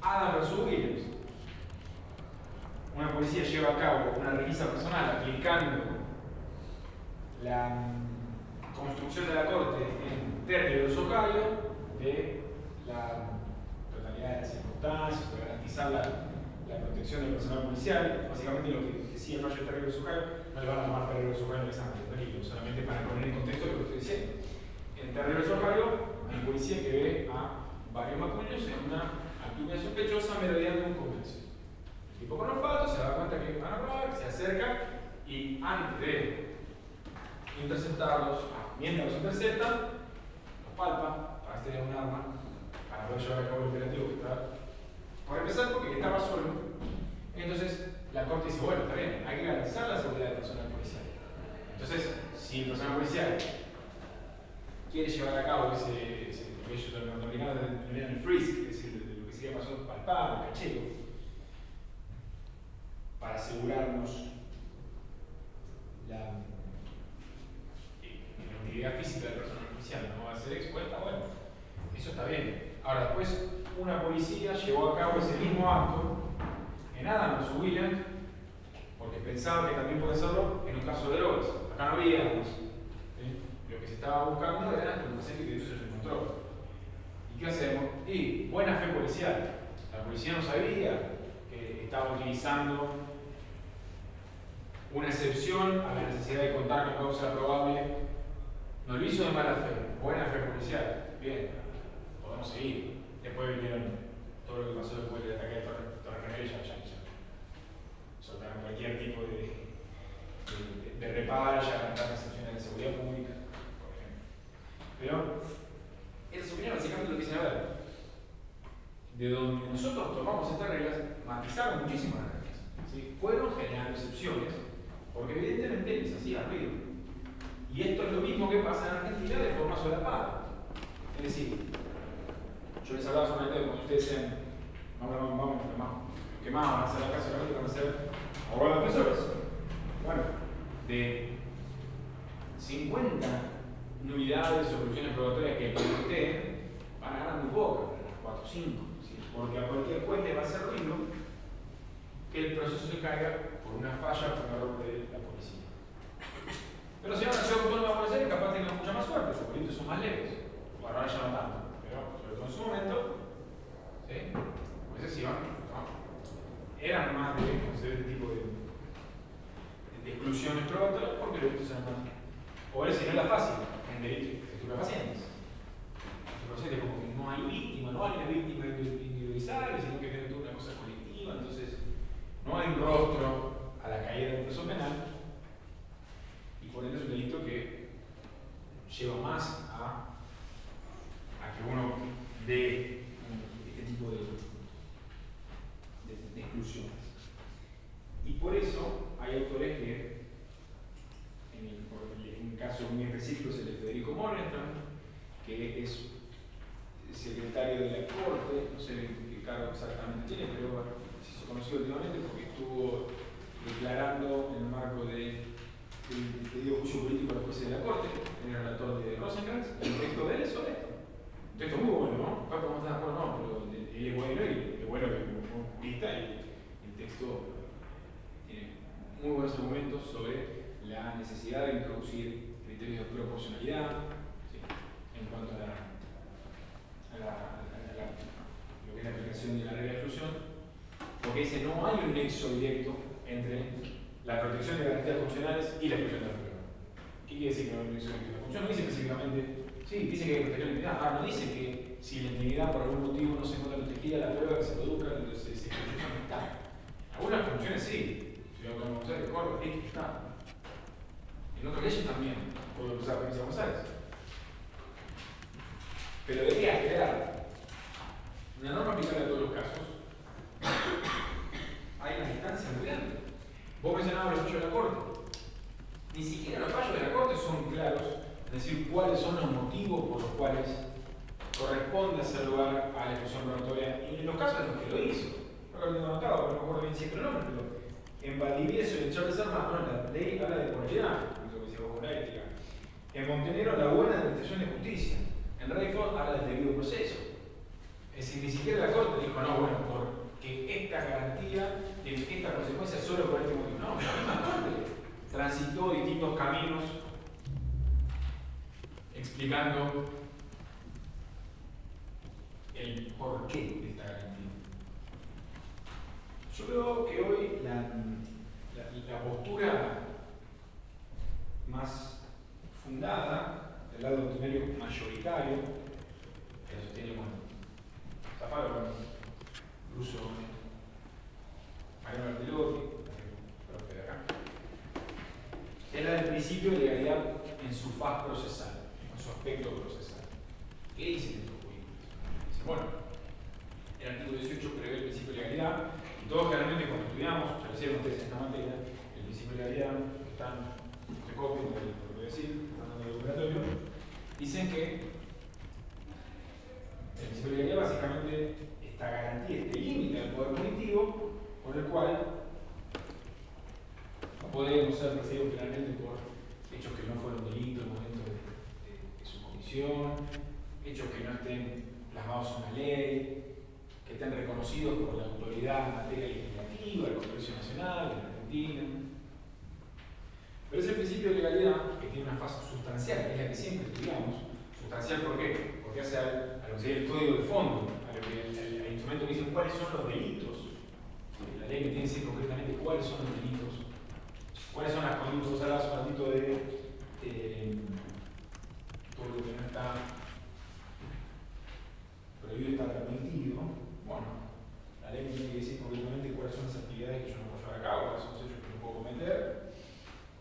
Adam vs. Williams. Una policía lleva a cabo una requisa personal aplicando la construcción de la corte en Terry vs. Ohio de la totalidad de las circunstancias, para garantizar la protección del personal policial. Básicamente lo que decía el fallo de Terry vs. Ohio, no le van a tomar Terry vs. Ohio en el examen de delito, solamente para poner en contexto lo que estoy diciendo. En Terry vs. Ohio hay un policía que ve a varios masculinos en una actividad sospechosa merodeando un comercio. El tipo con olfato se da cuenta que van a robar, se acerca y antes de interceptarlos, mientras los interceptan, los palpa para tener un arma para poder llevar a cabo el operativo que está por empezar porque estaba solo. Entonces la corte dice, bueno, está bien, hay que garantizar la seguridad del personal policial. Entonces, si el personal policial quiere llevar a cabo ese lo que ellos denominan el frisk, es decir, lo que sería pasó palpado, el cacheo, para asegurarnos la integridad física del personal policial no va a ser expuesta, bueno, eso está bien. Ahora, después, una policía llevó a cabo ese mismo acto en Adam vs. Williams porque pensaba que también puede hacerlo en un caso de drogas. Acá no había armas. Lo que se estaba buscando era el presente que Dios se encontró. ¿Y qué hacemos? Y buena fe policial. La policía no sabía que estaba utilizando una excepción a la necesidad de contar con causa probable. No lo hizo de mala fe, buena fe policial. Bien, podemos seguir. Después vinieron todo lo que pasó después del ataque de Torre Canel y ya soltaron cualquier tipo de reparo, ya arrancaron excepciones de seguridad pública, por ejemplo. Pero esa opinión básicamente lo que dicen, a ver, de donde nosotros tomamos estas reglas, matizamos muchísimas reglas. ¿Sí? Fueron generando excepciones, porque evidentemente les hacía ruido. Y esto es lo mismo que pasa en Argentina de forma solapada. Es decir, yo les hablaba solamente de cuando ustedes sean, vamos, ¿qué más van a hacer acá? Solamente van a hacer abogados defensores. Bueno, de 50 nulidades o soluciones probatorias que planteen, van a ganar muy poco, 4 o 5. ¿Sí? Porque a cualquier juez le va a hacer ruido que el proceso se caiga por una falla, por un error de la policía. Pero si van a hacer autónoma la policía, capaz tengan mucha más suerte, los delitos son más leves. Bueno, ahora ya no tanto, pero sobre todo en su momento, ¿sí? Pues excepción, ¿no? Eran más de conceder este tipo de exclusiones probatorias porque los delitos eran más. O si no es la fácil, en derecho, estupefacientes. Estupefacientes como que no hay víctima, no hay una víctima individualizable, sino que tiene toda una cosa colectiva, entonces no hay un rostro a la caída de un preso penal, y por ende es un delito que lleva más a que uno dé este tipo de exclusiones. Y por eso hay autores que, en un caso muy específico es el de Federico Morgenstern, que es secretario de la Corte, no sé qué cargo exactamente tiene, pero se hizo conocido últimamente porque estuvo declarando en el marco del pedido de juicio político a los jueces de la Corte, en el relator de Rosenkrantz, y el texto de él es sobre esto. Un texto muy bueno, ¿no? Papá, ¿cómo estás de acuerdo? No, pero él es bueno y es bueno que como jurista y el texto tiene muy buenos argumentos sobre la necesidad de introducir criterios de proporcionalidad, ¿sí? En cuanto a lo que es la aplicación de la regla de exclusión, porque dice no hay un nexo directo entre la protección de garantías funcionales y la exclusión de la prueba. ¿Qué quiere decir que no hay un nexo directo? La función no dice específicamente, sí, dice que hay que proteger la intimidad, no dice que si la intimidad por algún motivo no se encuentra protegida, la prueba que se produzca, entonces se excluye la amistad. Algunas funciones sí, si lo podemos usar, el código es que está. En otras leyes también, puedo usar la provincia de Buenos Aires. Pero debería crear una norma aplicable a todos los casos. Hay una distancia muy grande. Vos mencionabas los fallos de la Corte. Ni siquiera los fallos de la Corte son claros, es decir, cuáles son los motivos por los cuales corresponde hacer lugar a la exclusión probatoria. Y en los casos casos en los que lo hizo. No lo tengo anotado, pero no me acuerdo bien siempre el nombre, pero en Valdivieso y en Charles Hermanos la ley habla de idoneidad, lo que decía vos con la ética. En Montenegro la buena administración de justicia. En Rayford habla del debido proceso. Es decir, ni siquiera la Corte dijo, no, bueno, porque esta garantía tiene esta consecuencia solo por este motivo. No, la Corte transitó distintos caminos explicando el porqué de esta garantía. Yo creo que hoy la postura más fundada del lado doctrinario mayoritario, que la sostiene, bueno, Zafaro, incluso Mariano Bartelotti, profe de acá, es la del principio de legalidad en su faz procesal, en su aspecto procesal. ¿Qué dicen estos juristas? Dicen, bueno, el artículo 18 prevé el principio de legalidad, y todos generalmente cuando estudiamos, ya lo hicieron ustedes en esta materia, el principio de legalidad, están, se copian de lo que voy a decir, están dando el laboratorio, dicen que el principio de legalidad básicamente esta garantía, este límite al poder punitivo, por el cual no podemos ser perseguidos penalmente por hechos que no fueron delito en el momento de su comisión, hechos que no estén plasmados en la ley, que estén reconocidos por la autoridad en materia legislativa, el Congreso Nacional, en Argentina. Pero ese principio de legalidad, que tiene una fase sustancial, que es la que siempre estudiamos. ¿Sustancial por qué? Porque hace a lo que sería el código de fondo, a lo que el instrumento que dice cuáles son los delitos. La ley que tiene que decir concretamente cuáles son los delitos, cuáles son las conductas. Ahora hace un ratito de todo lo que no está prohibido está permitido. Bueno, la ley me tiene que decir concretamente cuáles son las actividades que yo no puedo llevar a cabo, cuáles son los hechos que no puedo cometer,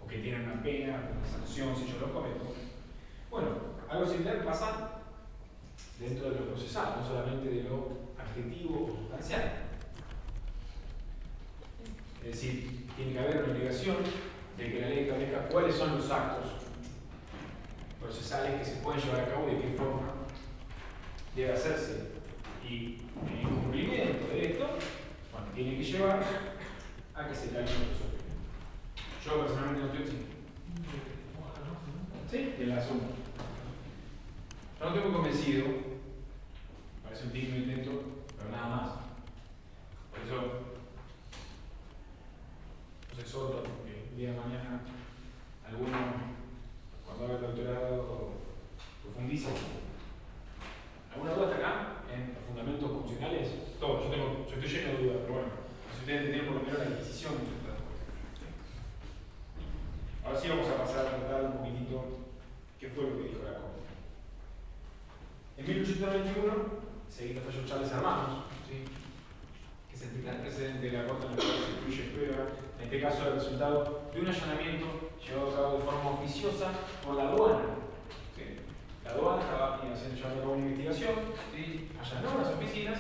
o que tienen una pena, una sanción si yo los cometo. Bueno, algo similar pasa dentro de lo procesal, no solamente de lo adjetivo o sustancial. Es decir, tiene que haber una obligación de que la ley establezca cuáles son los actos procesales que se pueden llevar a cabo y de qué forma debe hacerse. Y en cumplimiento de esto, bueno, tiene que llevar a que se caiga el proceso. Yo personalmente no estoy. ¿Sí? En la suma. Yo no estoy muy convencido, parece un tímido intento, pero nada más. Por eso los exhorto que el día de mañana alguno, cuando haga el doctorado, profundice. ¿Alguna duda hasta acá? En los fundamentos funcionales, todo. Yo estoy lleno de dudas, pero bueno, si ustedes tienen por lo menos la adquisición de estas cosas. Ahora sí vamos a pasar a tratar un poquitito qué fue lo que dijo la Corte. En 1821 se dicta fallo Charles Hermanos, ¿sí? Que es el primer precedente de la Corte en el cual se incluye prueba, en este caso el resultado de un allanamiento llevado a cabo de forma oficiosa por la aduana. ¿Sí? La aduana estaba haciendo llevando a cabo una investigación, ¿sí? Allanó las oficinas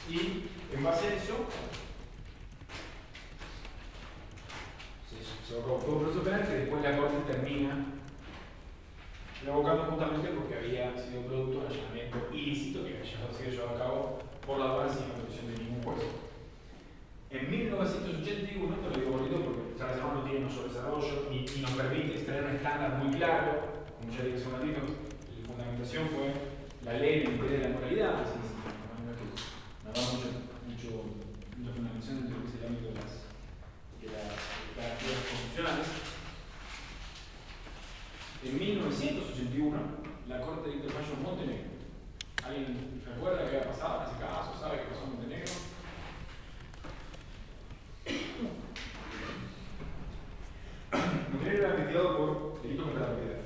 y en base a eso se llevó a cabo todo un proceso penal que después la Corte termina revocando justamente porque había sido producto de un allanamiento ilícito que había sido llevado a cabo por la aduana sin autorización de ningún juez. En 1981, esto lo digo bonito porque Charles Hermanos no tiene mayor desarrollo y nos permite extraer un estándar muy claro, como ya dije hace un ratito. La fundamentación fue la ley del interés de la moralidad, así que no da mucha fundamentación dentro de ese ámbito de las garantías constitucionales. En 1981, la Corte dictó el fallo en Montenegro. ¿Alguien recuerda qué había pasado en ese caso? ¿Sabe qué pasó en Montenegro? Montenegro era investigado por delitos contra la propiedad.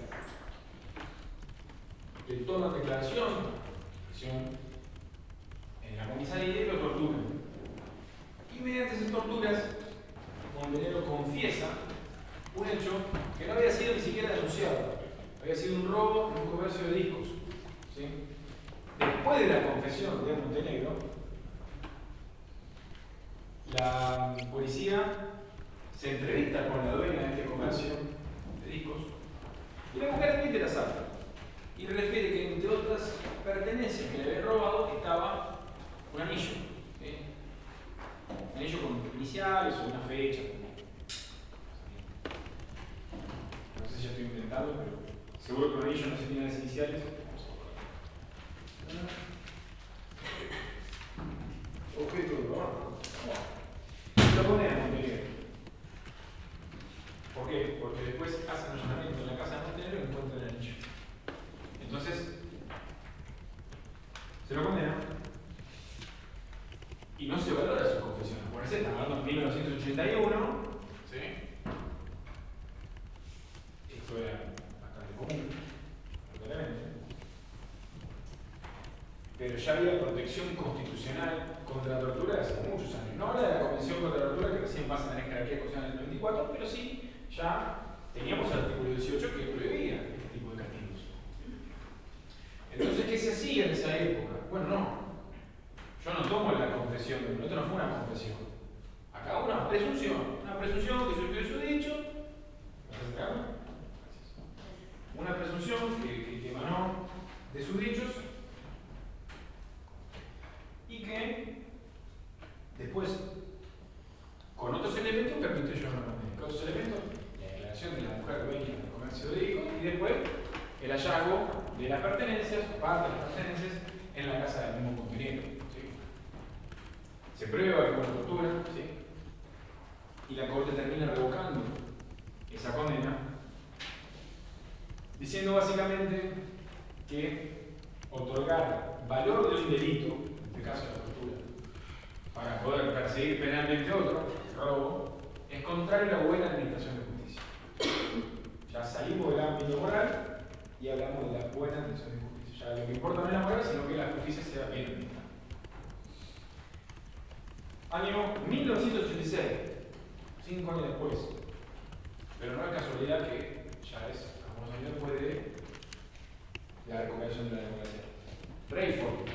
Le toman declaración en la comisaría y lo torturan. Y mediante esas torturas, Montenegro confiesa un hecho que no había sido ni siquiera denunciado. Había sido un robo en un comercio de discos. ¿Sí? Después de la confesión de Montenegro, la policía se entrevista con la dueña de este comercio de discos y la mujer admite la salta y refiere que entre otras pertenencias que le habían robado estaba un anillo iniciales o una fecha. No sé si ya estoy inventando, pero seguro que un anillo no se tiene las iniciales. Objeto de trabajo. Lo ponen en Montenegro. ¿Por qué? Porque después hacen un allanamiento en la casa de Montenegro y encuentran el anillo. Entonces, se lo condenan y no se valora su confesión. Por eso estamos hablando de 1981, ¿sí? Esto era bastante común, verdaderamente. Pero ya había protección constitucional contra la tortura hace muchos años. No habla de la Convención contra la Tortura, que recién pasa en la jerarquía constitucional en el 94, pero sí ya teníamos el artículo 18 que prohibía este tipo de castigos. Entonces, ¿qué se hacía en esa época? Bueno, no. Yo no tomo la confesión, esto no fue una confesión. Acá una presunción que surgió de su dicho. Una presunción que emanó de sus dichos y que después, con otros elementos, permite yo no condena. Con otros elementos, la declaración de la mujer dueña del comercio de hijos y después el hallazgo de las pertenencias, parte de las pertenencias, en la casa del mismo compañero. ¿Sí? Se prueba que hubo tortura, ¿sí? Y la corte termina revocando esa condena, diciendo básicamente que otorgar valor de un delito, en este caso la tortura, para poder perseguir penalmente otro, robo, es contrario a la buena administración de justicia. Ya salimos del ámbito moral y hablamos de la buena administración de justicia. Ya lo que importa no es la moral, sino que la justicia sea bien administrada. Año 1986, 5 años después. Pero no es casualidad que ya es algunos años después de la recuperación de la democracia. Rayford.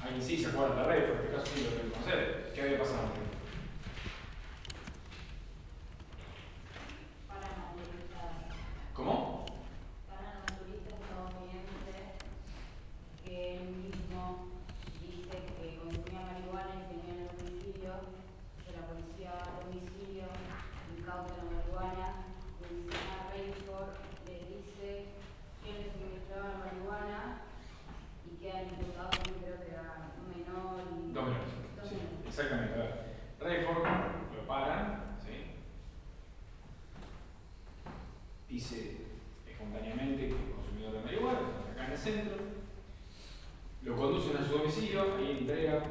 Alguien sí se acuerda de Rayford, en este caso sí lo deben conocer. ¿Qué había pasado? ¿Cómo? Para naturalistas estadounidenses que él mismo dice que consumía marihuana y tenía el domicilio, que la policía va al domicilio, incauta la marihuana, policía Rayford le dice quién le suministraba la marihuana y quedan imputados, creo que era un menor y Dos menores. Sí, exactamente. A ver. Rayford lo paran, ¿sí? Dice espontáneamente que es consumidor de marihuana, acá en el centro. Lo conducen a su domicilio, ahí entrega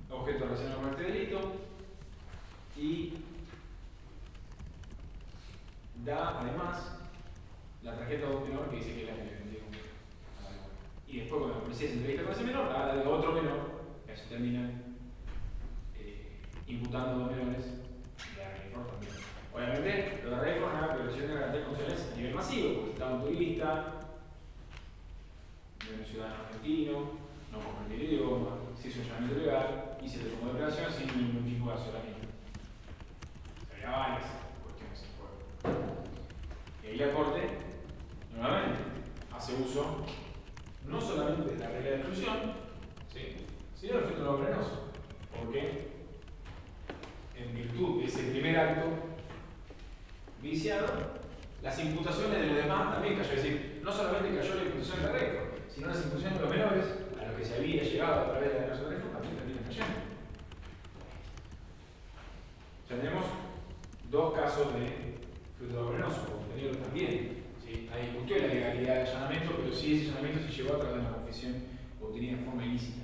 objetos relacionados con este delito y da además la tarjeta de un menor que dice que es la que le vendió a la marihuana. Y después, cuando la policía se entrevista con ese menor, habla de otro menor, que se terminan imputando dos menores de Rayford también. Obviamente, lo de Rayford es una violación de garantías constitucionales a nivel masivo, porque estaba un turista, de un ciudadano argentino, no comprende el idioma, se hizo un llamamiento legal y se le tomó declaración sin ningún tipo de asesoramiento. Había varias cuestiones en juego. Y ahí la Corte, nuevamente, hace uso no solamente de la regla de exclusión, ¿sí?, sino del efecto no penoso. Porque, en virtud de ese primer acto viciado, las imputaciones de los demás también cayó. Es decir, no solamente cayó la imputación de Rayford, sino las imputaciones de los menores, a los que se había llegado a través de la declaración de Rayford, también terminan cayendo. Ya tenemos dos casos de fruto venenoso, Montenegro también. ¿Sí? Ahí discutió la legalidad del allanamiento, pero sí ese allanamiento se llevó a través de una confesión obtenida de forma ilícita.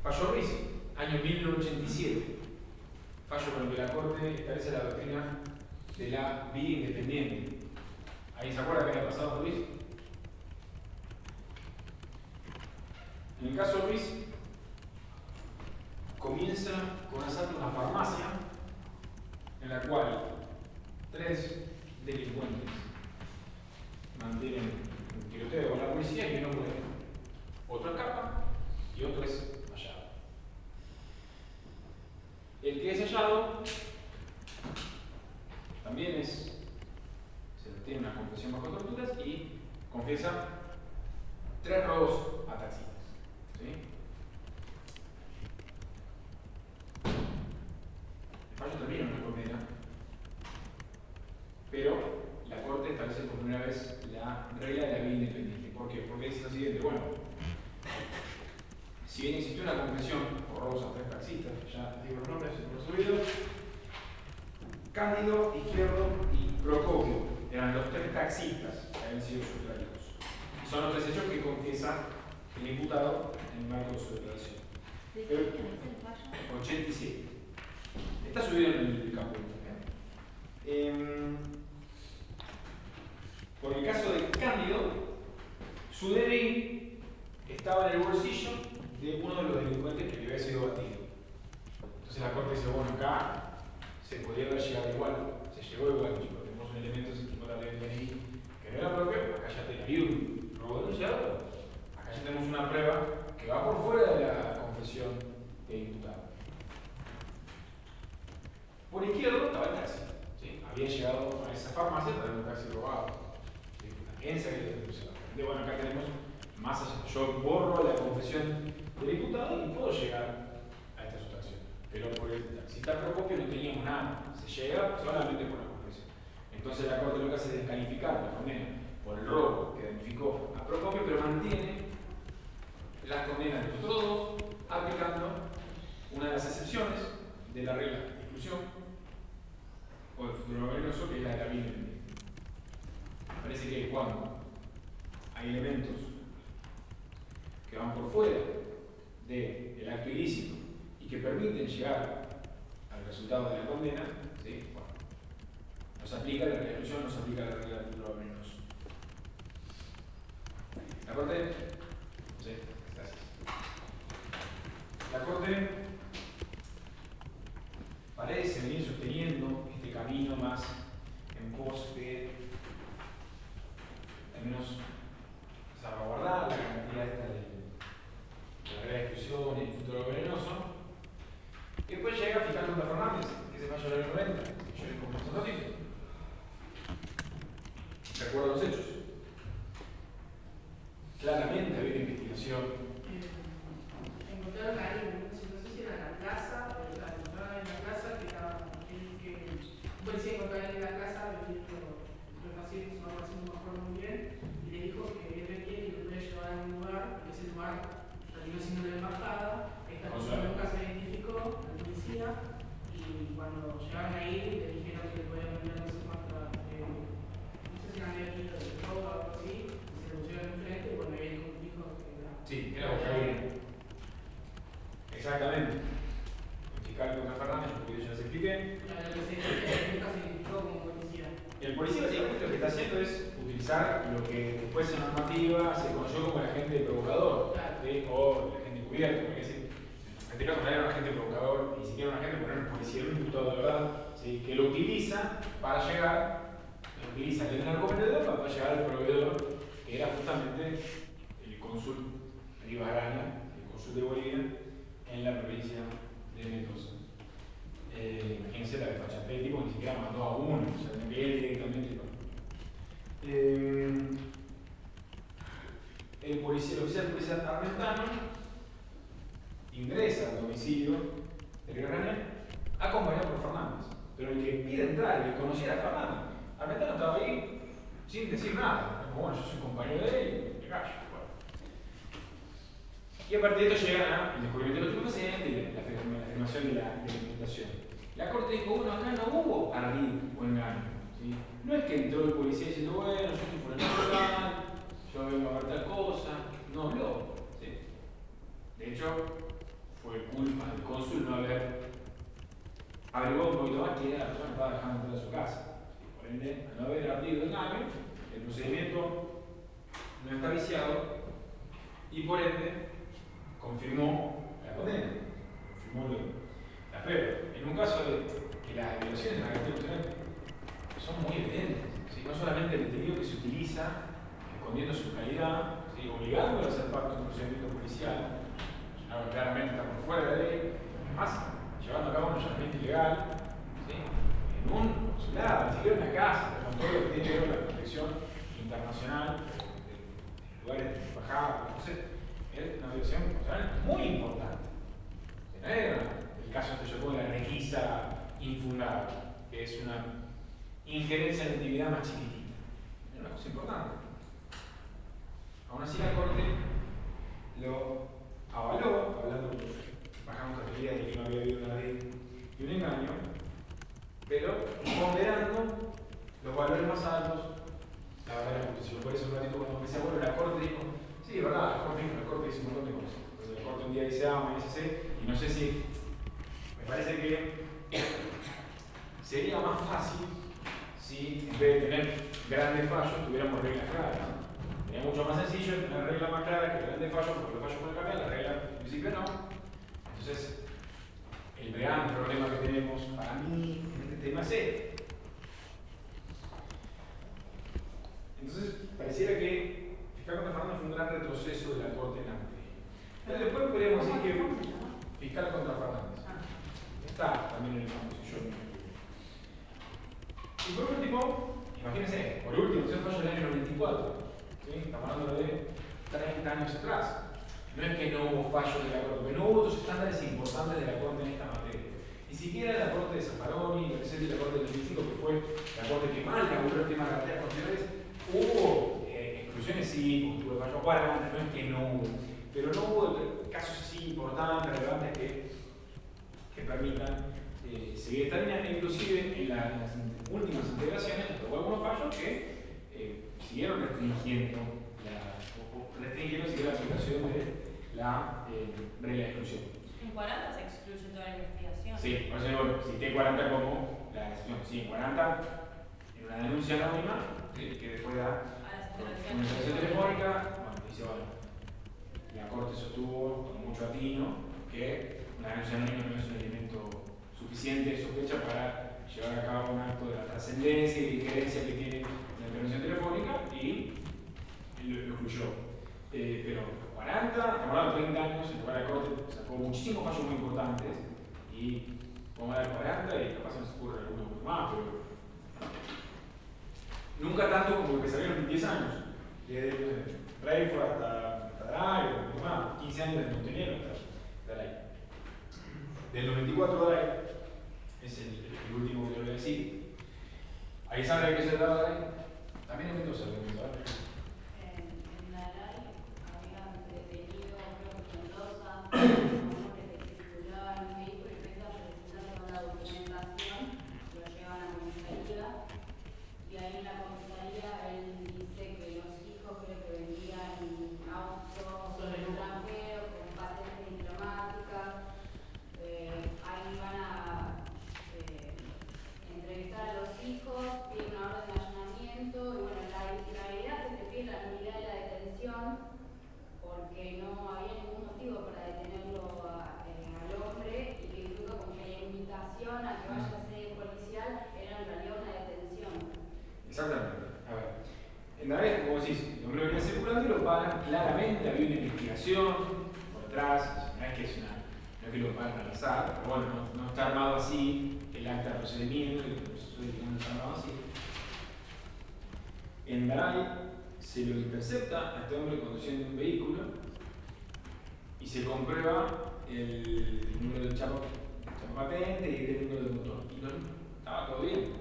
Fallo Ruiz, año 1987. Fallo con el que la Corte establece la doctrina de la vida independiente. ¿Ahí se acuerda qué había pasado Ruiz? En el caso Ruiz, comienza con asalto a una farmacia en la cual 3 delincuentes mantienen un tiroteo con la policía y uno muere. Otro escapa y otro es hallado. El que es hallado también tiene una confesión bajo torturas y confiesa 3 robos a taxistas. ¿Sí? si bien existió una confesión por robos a 3 taxistas, ya les digo los nombres, se los subido, Cándido, Izquierdo y Procopio eran los 3 taxistas que habían sido sustraídos. Son los 3 hechos que confiesa el imputado en el marco de su declaración. ¿De qué año es el fallo? 87. Está subido en el capítulo. Por el caso de Cándido, su DNI estaba en el bolsillo de uno de los delincuentes que había sido batido. Entonces la corte dice, bueno, acá se podría haber llegado igual, se llegó igual, chicos, tenemos un elemento circunstancial del DNI que no era propio, acá ya te había un robo denunciado, acá ya tenemos una prueba que va por fuera de la confesión del imputado. Por izquierdo estaba el taxi, ¿sí? Había llegado a esa farmacia para un taxi robado, ¿sí? También se había denunciado. Bueno, acá tenemos más allá, yo borro la confesión del imputado y puedo llegar a esta sustracción. Pero por el taxista Procopio no teníamos nada, se llega solamente por la confesión. Entonces la corte lo que hace es descalificar la condena por el robo que identificó a Procopio, pero mantiene las condenas de los otros dos, aplicando una de las excepciones de la regla de exclusión o del futuro venenoso, que es la de la vida independiente. Parece que cuando hay elementos que van por fuera del acto ilícito y que permiten llegar al resultado de la condena, ¿sí? Bueno, nos aplica la regla de exclusión, nos aplica la regla del futuro venenoso. La Corte, sí, gracias. La Corte parece venir sosteniendo este camino más en pos de, al menos, salvaguardar la garantía esta de la regla de exclusión y el futuro venenoso. Y después llega Fiscal Contra Fernández, que se falló en el 90, que yo les compuesto un ratito. Recuerdo los hechos. Claramente había una investigación. Encontraron ahí, no sé si era en la plaza, pero la encontraron en la plaza, que un policía encontró en la plaza, los pacientes, no me acuerdo muy bien, y le dijo que él venía y lo podía llevar a un lugar, que ese lugar terminó siendo la embajada. Esta persona nunca se identificó, la policía, y cuando llegaron ahí le dijeron que podían venir no sé cuántas, no sé si eran medio kilos de droga o algo así, y se lo pusieron enfrente, y bueno, él dijo que era. Sí, era cocaína. Exactamente. El fiscal Contra Fernández, porque yo ya les expliqué. Claro, lo que se dice es que nunca se identificó como policía. El policía básicamente lo que está haciendo es utilizar lo que después en normativa se conoció como el agente provocador, ¿sí? O el agente encubierto, porque en este caso no era un agente provocador, ni siquiera un agente, porque era un policía, un imputado de verdad, ¿sí? Que lo utiliza para llegar, lo utiliza el narcovendedor para llegar al proveedor, que era justamente el cónsul Rivadavia, el cónsul de Bolivia, en la provincia de Mendoza. Imagínense la desfachatez del tipo, ni siquiera mandó a uno, o sea, él directamente. El oficial de policía argentino ingresa al domicilio de Rivadavia acompañado por Fernández. Pero el que pide entrar, el que conociera a Fernández, Argentino estaba ahí sin decir nada. Como, bueno, yo soy compañero de él, me callo. Y a partir de esto llegan al descubrimiento del estupefaciente y la afirmación de la imputación. La Corte dijo, bueno, acá no hubo ardid o engaño. ¿Sí? No es que entró el policía diciendo, bueno, yo estoy por el local, yo vengo a ver tal cosa. No habló. ¿Sí? De hecho, fue culpa del cónsul no haber averiguado un poquito más que la persona que estaba dejando entrar a su casa. ¿Sí? Por ende, al no haber ardido engaño, el procedimiento no está viciado y por ende confirmó la condena, confirmó la prueba. En un caso de que las violaciones de la garantía constitucional son muy evidentes, ¿sí? No solamente el detenido que se utiliza escondiendo su calidad, ¿sí? Obligándolo a ser parte de un procedimiento policial, sino que claramente está por fuera de la ley, además llevando a cabo un allanamiento ilegal, ¿sí? En un consulado, ni siquiera en una casa, con todo lo que tiene que ver con la protección internacional de lugares de embajada, no sé. Es una violación constitucional muy importante. No era el caso que yo pongo de la requisa infundada, que es una injerencia en la intimidad más chiquitita. Es una cosa importante. Aún así la Corte lo avaló la corte dice un montón de cosas. Entonces la corte un día dice A, mañana dice C, y no sé si, me parece que sería más fácil si en vez de tener grandes fallos tuviéramos reglas claras. Sería mucho más sencillo tener reglas más claras que grandes fallos, porque los fallos pueden cambiar, las reglas en principio no. Entonces, el gran problema que tenemos para mí en este tema es este. Entonces, pareciera que fiscal contra Fernández fue un gran retroceso de la Corte en la materia. Pero después podríamos decir que fiscal contra Fernández está también en el campo, si yo no me equivoco. Y por último, imagínense, por último, es un fallo del año 94. ¿Sí? Estamos hablando de 30 años atrás. No es que no hubo fallos de la Corte, pero no hubo otros estándares importantes de la Corte en esta materia. Ni siquiera la Corte de Zaffaroni, recién la Corte del 2005, que fue la Corte que más laburó el tema de garantías constitucionales, hubo exclusiones, sí, tuvo fallo 40, no es que no hubo, pero no hubo casos así importantes, relevantes que permitan seguir esta línea. Inclusive en las últimas integraciones hubo algunos fallos que siguieron restringiendo la aplicación de la regla de exclusión. En 40 se excluye toda la investigación. Sí, por eso digo, cité 40 como la excepción. Sí, en 40, en una denuncia anónima, que después da una intervención telefónica, bueno, dice, bueno, la Corte sostuvo con mucho atino que una denuncia anónima no es un elemento suficiente de sospecha para llevar a cabo un acto de la trascendencia y diferencia que tiene la intervención telefónica, y lo excluyó. Pero 40, estamos hablando de 30 años, en lugar de la Corte sacó muchísimos fallos muy importantes, y vamos a dar 40 y capaz se nos ocurre alguno más, pero nunca tanto como lo que salieron en 10 años. Desde Dreyfus hasta Draghi, más, 15 años de Montenegro hasta Draghi. Del 94 Draghi, es el último que le voy a decir. Ahí saben que se da Draghi. También en Mendoza, ¿verdad? En la ley habían detenido, creo que en Mendoza, hombres que circulaban en vehículos y empiezan a presentar toda la documentación, lo llevan a comisaría, y ahí en la comisaría él dice que los hijos creo que vendían autos en el extranjero con patentes diplomáticas. Ahí van a entrevistar a los hijos, piden una orden de allanamiento, y bueno, la realidad es que se pide la nulidad de la detención porque no había ningún motivo para detenerlo al hombre, y que incluso con que la invitación a que vaya a la sede policial era en realidad una detención. Exactamente. A ver, en la vez, como decís, el hombre venía circulando y lo paran claramente, había una investigación por atrás, no es que lo paran al azar, pero bueno, no está armado así el acta de procedimiento, el proceso no está armado así. En Daray se lo intercepta a este hombre conduciendo un vehículo y se comprueba el número del chapa patente y el número del motor. Y no, estaba todo bien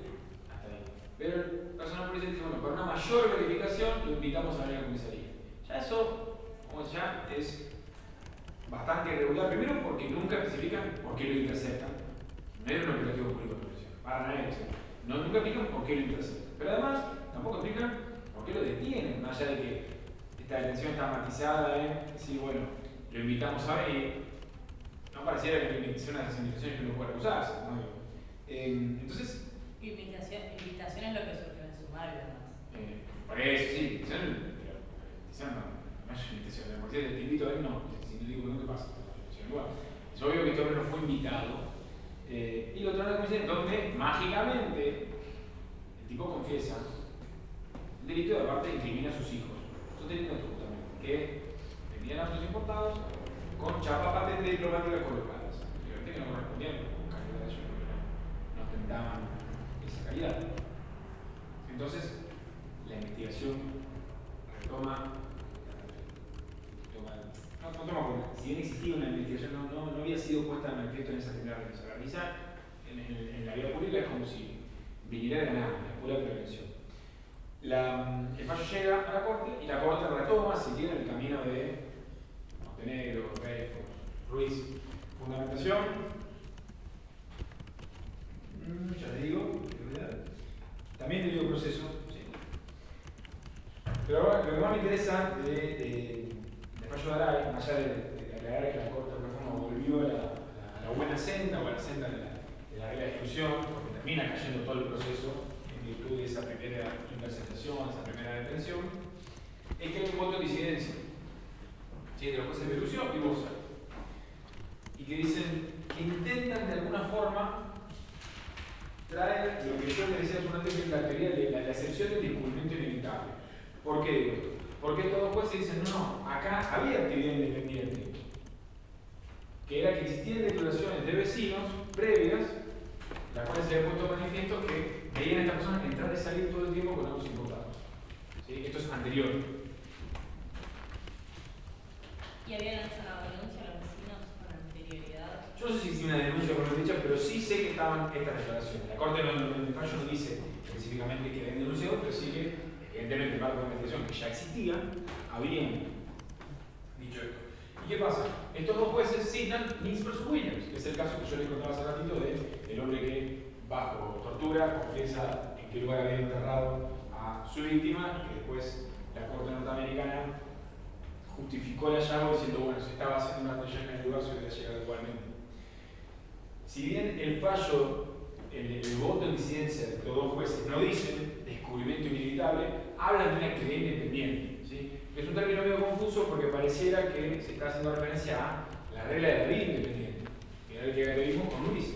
hasta ahí. Pero el personal policial dice, bueno, para una mayor verificación lo invitamos a venir a la comisaría. Ya eso, como ya es bastante irregular, primero porque nunca especifican por qué lo interceptan. No era un operativo público de protección, para nadie. No, nunca explican por qué lo interceptan. Pero además, tampoco explican por qué lo detienen, más allá de que esta detención está matizada en decir, bueno, lo invitamos a venir. No pareciera que la invitación a esas invitaciones que no pueden usarse, ¿no? Entonces, Invitación es lo que surgió en el sumario, además. por eso, sí, invitación no es una invitación, la policía te invito a ver, no, si te digo que no te pasa, es obvio que este hombre no fue invitado, y lo traen a la comisaría donde mágicamente el tipo confiesa el delito de aparte incrimina a sus hijos. Son delitos justamente, que vendían autos importados con chapa patente diplomática colocadas. Obviamente que no correspondían con calidad de ellos, no ostentaban esa calidad. Entonces, la investigación retoma si bien existía una investigación, no había sido puesta en manifiesto en esa primera revisión. La revisión en la vida pública es como si viniera de nada, es pura prevención. El fallo llega a la Corte y la Corte retoma, si tiene el camino de Montenegro, Dreyfus, Ruiz. Fundamentación, ya te digo, también te digo proceso, sí. Pero ahora lo que más me interesa de la allá de aclarar que la Corte de Reforma volvió a la buena senda o a la senda de la regla de exclusión, porque termina cayendo todo el proceso en virtud de esa primera interceptación, esa primera detención, es que hay un voto de disidencia, ¿sí?, de los jueces de Lucio y Bosa, y que dicen que intentan de alguna forma trae lo que yo les decía hace un antes, que es la teoría de la excepción del descubrimiento inevitable. ¿Por qué digo esto? Porque estos dos jueces dicen, no, acá había actividad independiente, que era que existían declaraciones de vecinos previas, las cuales se había puesto manifiesto que veían a estas personas entrar y salir todo el tiempo con autos importados. ¿Sí? Esto es anterior. ¿Y habían hecho una denuncia a los vecinos con anterioridad? Yo no sé si existe una denuncia por dicha, pero sí sé que estaban estas declaraciones. La Corte en el fallo no dice específicamente que habían denunciado, pero sí que, evidentemente, el marco de investigación que ya existía, habían dicho esto. ¿Y qué pasa? Estos dos jueces citan Nix vs. Williams, que es el caso que yo les contaba hace ratito del hombre que, bajo tortura, confiesa en qué lugar había enterrado a su víctima y que después la Corte norteamericana justificó el hallazgo diciendo, bueno, se estaba haciendo una huella en el lugar, se hubiera llegado igualmente. Si bien el fallo, el voto en disidencia de estos dos jueces no dicen descubrimiento inevitable, hablan de una actividad independiente. ¿Sí? Es un término medio confuso porque pareciera que se está haciendo referencia a la regla de la vida independiente, que era el que vimos con Luis.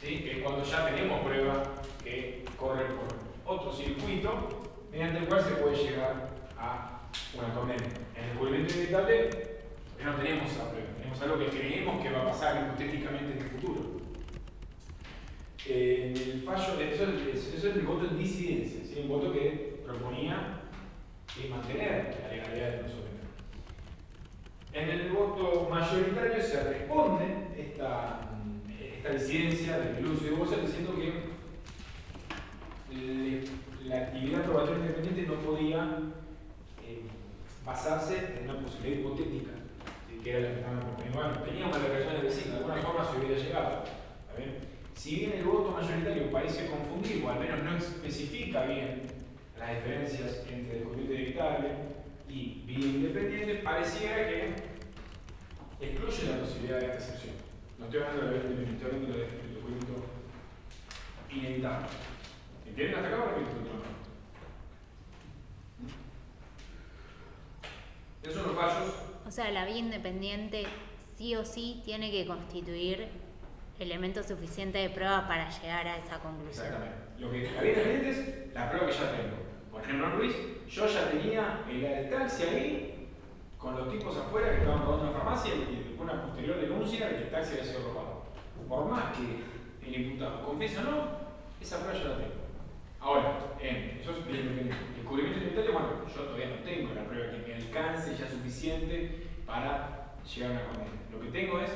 ¿Sí? Que es cuando ya tenemos prueba que corre por otro circuito mediante el cual se puede llegar a una condena. En el descubrimiento inevitable no tenemos esa prueba, tenemos algo que creemos que va a pasar hipotéticamente en el futuro. El fallo, eso es el voto en disidencia, ¿sí? Un voto que proponía mantener la legalidad de nosotros. En el voto mayoritario se responde esta disidencia de Lucio y de Bosa diciendo que la actividad probatoria independiente no podía basarse en una posibilidad hipotética, ¿sí?, que era la que estaban proponiendo. Bueno, tenía una declaración de vecino, de alguna forma se hubiera llegado. ¿Está bien? Si bien el voto mayoritario parece confundir, o al menos no especifica bien las diferencias entre descubrimiento inevitable y vida independiente, pareciera que excluye la posibilidad de esta excepción. No estoy hablando de la vida independiente, estoy hablando del descubrimiento inevitable. ¿Entienden hasta acá o repito? Esos son los fallos. O sea, la vía independiente sí o sí tiene que constituir elementos suficientes de prueba para llegar a esa conclusión. Exactamente. Lo que la vía independiente es la prueba que ya tengo. Por ejemplo, en Luis, yo ya tenía el taxi ahí con los tipos afuera que estaban robando una farmacia y después una posterior denuncia de que el taxi había sido robado. Por más que el imputado confiese o no, esa prueba yo la tengo. Ahora, eso es el descubrimiento inevitable. Bueno, yo todavía no tengo la prueba que me alcance ya suficiente para llegar a una condena. Lo que tengo es,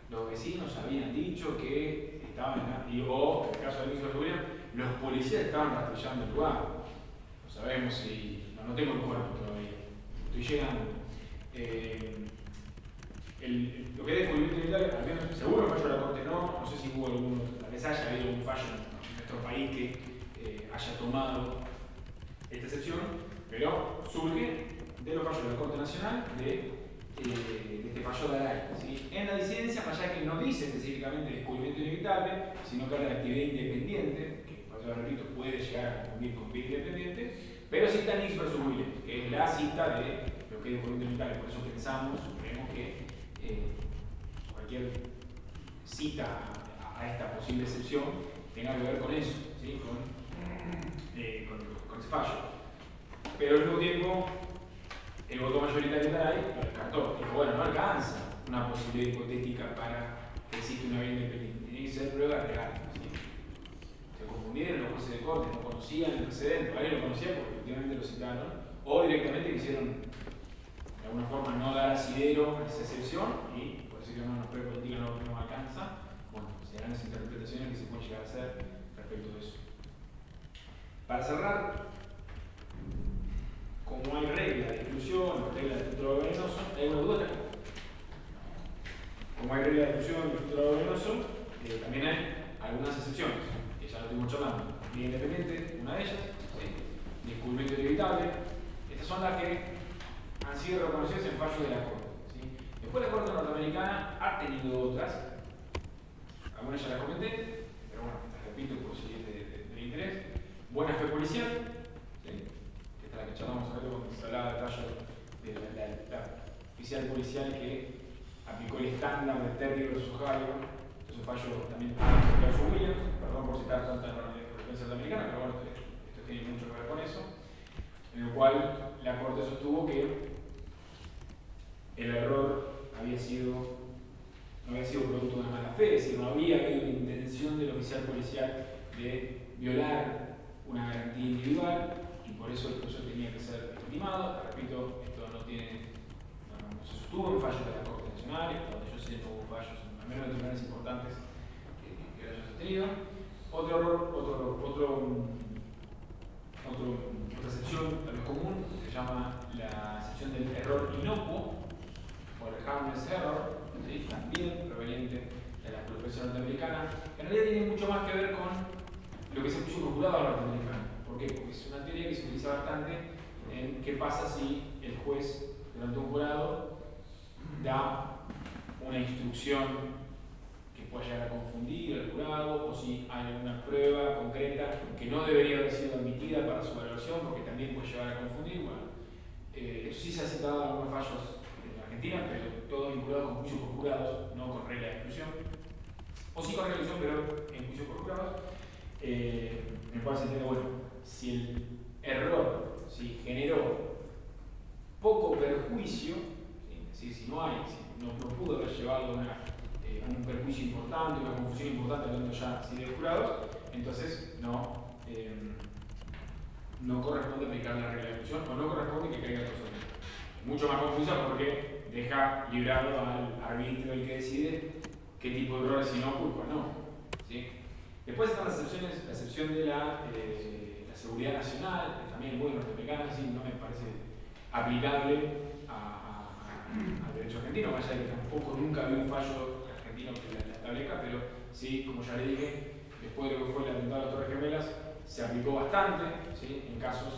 los vecinos habían dicho que estaban o en el caso de Luis Williams, los policías estaban rastrillando el lugar. No sabemos si, no tengo el cuerpo todavía, estoy llegando. Lo que es descubrimiento inevitable, al menos seguro el fallo de la Corte no sé si hubo alguno, tal vez haya habido un fallo en nuestro país que haya tomado esta excepción, pero surge de los fallos de la Corte Nacional de este fallo de Aray, ¿sí? En la disidencia, más allá que no dice específicamente descubrimiento inevitable, sino que habla de actividad independiente, que, por eso repito, puede llegar a confundir con vida independiente, pero cita Nix vs. Williams, que es la cita de lo que es descubrimiento inevitable. Por eso creemos que cualquier cita a esta posible excepción tenga que ver con eso, ¿sí? con ese fallo. Pero al mismo tiempo, el voto mayoritario de Aray lo descartó. Dijo, bueno, no alcanza una posibilidad hipotética para que exista una vía independiente. Tiene que ser prueba real. ¿Sí? Se confundieron los jueces de corte, no conocían el precedente, alguien lo conocía porque efectivamente lo citaron, o directamente quisieron de alguna forma no dar asidero a esa excepción y por eso que una prueba política no alcanza. Bueno, serán las interpretaciones que se pueden llegar a hacer respecto de eso. Para cerrar, como hay reglas de exclusión, reglas de filtro venenoso, hay una duda. Como hay reglas de exclusión y filtro venenoso, también hay algunas excepciones, que ya lo estuvimos charlando. Vía independiente, una de ellas, ¿sí? Descubrimiento inevitable. Estas son las que han han sido reconocidos en fallos de la Corte. ¿Sí? Después la Corte norteamericana ha tenido otras, algunas ya las comenté, pero bueno, las repito por si es de interés. Buena fe policial, ¿sí? Que esta es la que charlamos acá cuando se hablaba del fallo de la oficial policial que aplicó el estándar de Terry versus Harrigan. Es un fallo también versus Williams, perdón por citar tanta jurisprudencia norteamericana, pero bueno, esto tiene mucho que ver con eso, en el cual la Corte sostuvo que el error no había sido producto de mala fe, es decir, no había habido una intención del oficial policial de violar una garantía individual y por eso el caso tenía que ser legitimado. Repito, esto no se sostuvo en fallos de la Corte Nacional, donde yo sé que hubo fallos, al menos de tribunales importantes que lo hayan sostenido. Otra excepción tal vez común se llama la excepción del error inocuo o el harmless error, ¿sí? También proveniente de la jurisprudencia norteamericana. En realidad tiene mucho más que ver con lo que se puso por jurado norteamericano. ¿Por qué? Porque es una teoría que se utiliza bastante en qué pasa si el juez durante un jurado da una instrucción que pueda llegar a confundir al jurado, o si hay alguna prueba concreta que no debería haber sido admitida para su evaluación porque también puede llegar a confundir. Bueno, esto sí se ha citado en algunos fallos en Argentina, pero todo vinculado con juicios por jurados, no con regla de exclusión, o sí con regla de exclusión, pero en juicios por jurados, en el cual se entiende, bueno, si el error generó poco perjuicio, es decir, si no pudo haber llevado un perjuicio importante, una confusión importante, hablando ya así de jurados, entonces no corresponde aplicar la regla de exclusión o no corresponde que caiga el procedimiento. Mucho más confusa porque deja librado al arbitrio el que decide qué tipo de errores si no culpa o no. ¿Sí? Después están las excepciones, la excepción de la seguridad nacional, que también es muy norteamericana, así no me parece aplicable al derecho argentino, más allá de que tampoco nunca había un fallo argentino que la establezca, pero sí, como ya le dije, después de lo que fue el atentado de las Torres Gemelas, se aplicó bastante, ¿sí? En casos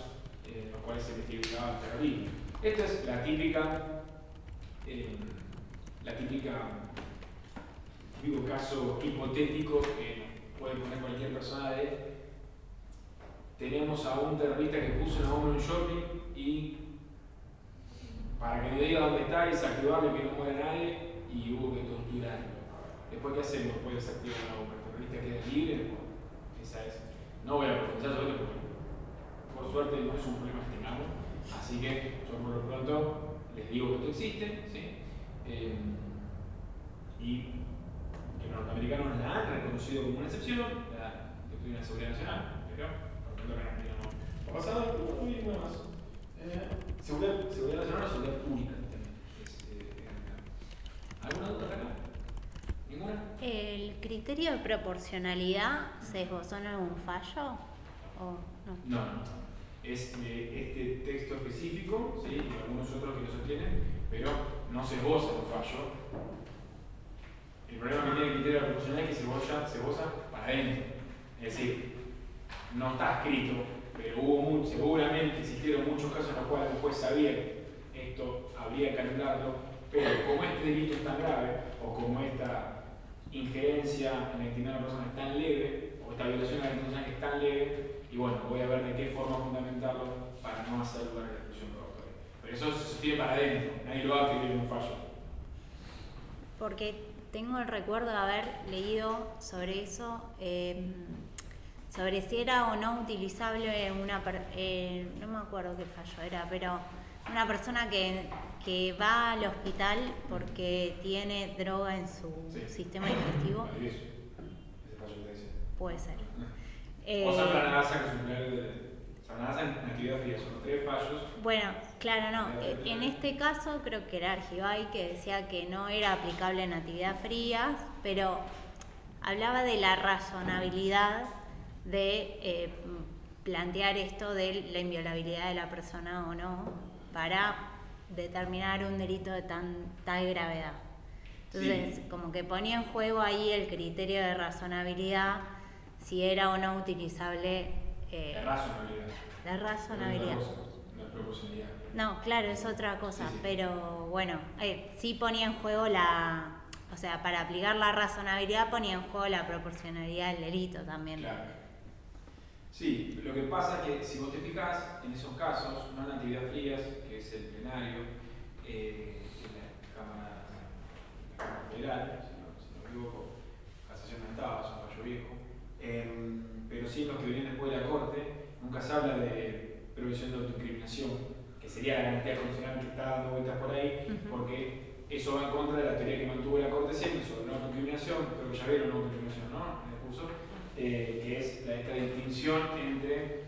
en los cuales se investigaba el terrorismo. Esta es la típica digo, caso hipotético que puede poner cualquier persona de: tenemos a un terrorista que puso una bomba en un shopping y para que no diga dónde está y desactivarlo y que no muera nadie, y hubo que torturarlo. Después, ¿qué hacemos? Después de desactivar la bomba, ¿el terrorista queda libre? Esa es. No voy a profundizar sobre esto porque por suerte no es un problema que tengamos, así que yo por lo pronto les digo que esto existe, ¿sí? Y que los norteamericanos la han reconocido como una excepción, la doctrina de seguridad nacional, pero por lo tanto en Argentina no ha pasado, pero bueno, muy nada más. Seguridad nacional o seguridad pública también. ¿Alguna duda acá? ¿Ninguna? ¿El criterio de proporcionalidad se esbozó en algún fallo? ¿O no? No. Es este texto específico, ¿sí? Y algunos otros que lo sostienen, pero no se esboza en un fallo. El problema que tiene el criterio de proporcionalidad es que se esboza para adentro. Es decir, no está escrito, pero seguramente existieron muchos casos en los cuales el juez sabía que esto habría que anularlo, pero como este delito es tan grave, o como esta injerencia en la intimidad de una persona es tan leve, o esta violación a la intimidad es tan leve, y bueno, voy a ver de qué forma fundamentarlo para no hacer lugar a la exclusión probatoria. Pero eso se sostiene para adentro, nadie lo va a escribir en un fallo. Porque tengo el recuerdo de haber leído sobre eso, sobre si era o no utilizable no me acuerdo qué fallo era, pero una persona que va al hospital porque tiene droga en su sistema digestivo. Ese fallo te dice. Puede ser. O San Planasa, que es un primer San Planasa en actividad fría, son 3 fallos. Bueno, claro, no. En este caso creo que era Argibay que decía que no era aplicable en actividad fría, pero hablaba de la razonabilidad de plantear esto de la inviolabilidad de la persona o no para determinar un delito de tal gravedad. Entonces, sí, como que ponía en juego ahí el criterio de razonabilidad, si era o no utilizable. La razonabilidad. La razonabilidad. No proporcionalidad. No, claro, es otra cosa, Sí, sí. pero bueno, sí ponía en juego o sea, para aplicar la razonabilidad ponía en juego la proporcionalidad del delito también. Claro. Sí, lo que pasa es que si vos te fijás, en esos casos, no en Natividad Frías, que es el plenario, en la Cámara Federal, si no me equivoco, casación no estaba, es un fallo viejo, pero sí en los que vienen después de la Corte, nunca se habla de prevención de autoincriminación, que sería la garantía constitucional que está dando vueltas por ahí, porque eso va en contra de la teoría que mantuvo la Corte siempre sobre la autoincriminación, creo que ya vieron la autoincriminación, ¿no? En el curso, que es esta distinción entre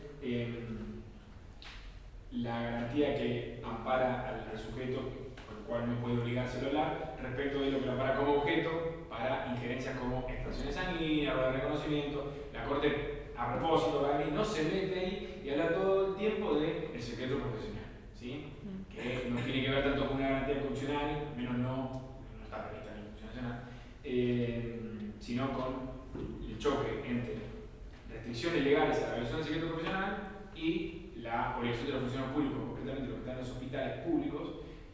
la garantía que ampara al sujeto, por el cual no puede obligárselo a hablar, respecto de lo que lo ampara como objeto para injerencias como extracciones sanguíneas o de reconocimiento. La Corte, a propósito, no se mete ahí y habla todo el tiempo del secreto profesional, ¿sí? Que no tiene que ver tanto con una garantía constitucional, menos no está prevista en la Constitución Nacional, sino con el choque entre restricciones legales a la violación del secreto profesional y la obligación de los funcionarios públicos, concretamente los que están en los hospitales públicos,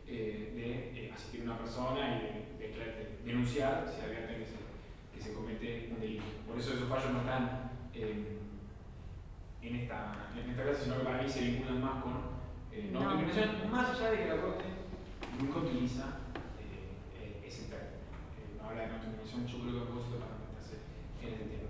de asistir a una persona y de denunciar si advierten que se comete un delito. Por eso esos fallos no están en esta clase, sino que para mí se vinculan más con no autoincriminación, más allá de que la Corte nunca utiliza ese término. Habla de no autoincriminación, yo creo que a propósito para meterse en este tema.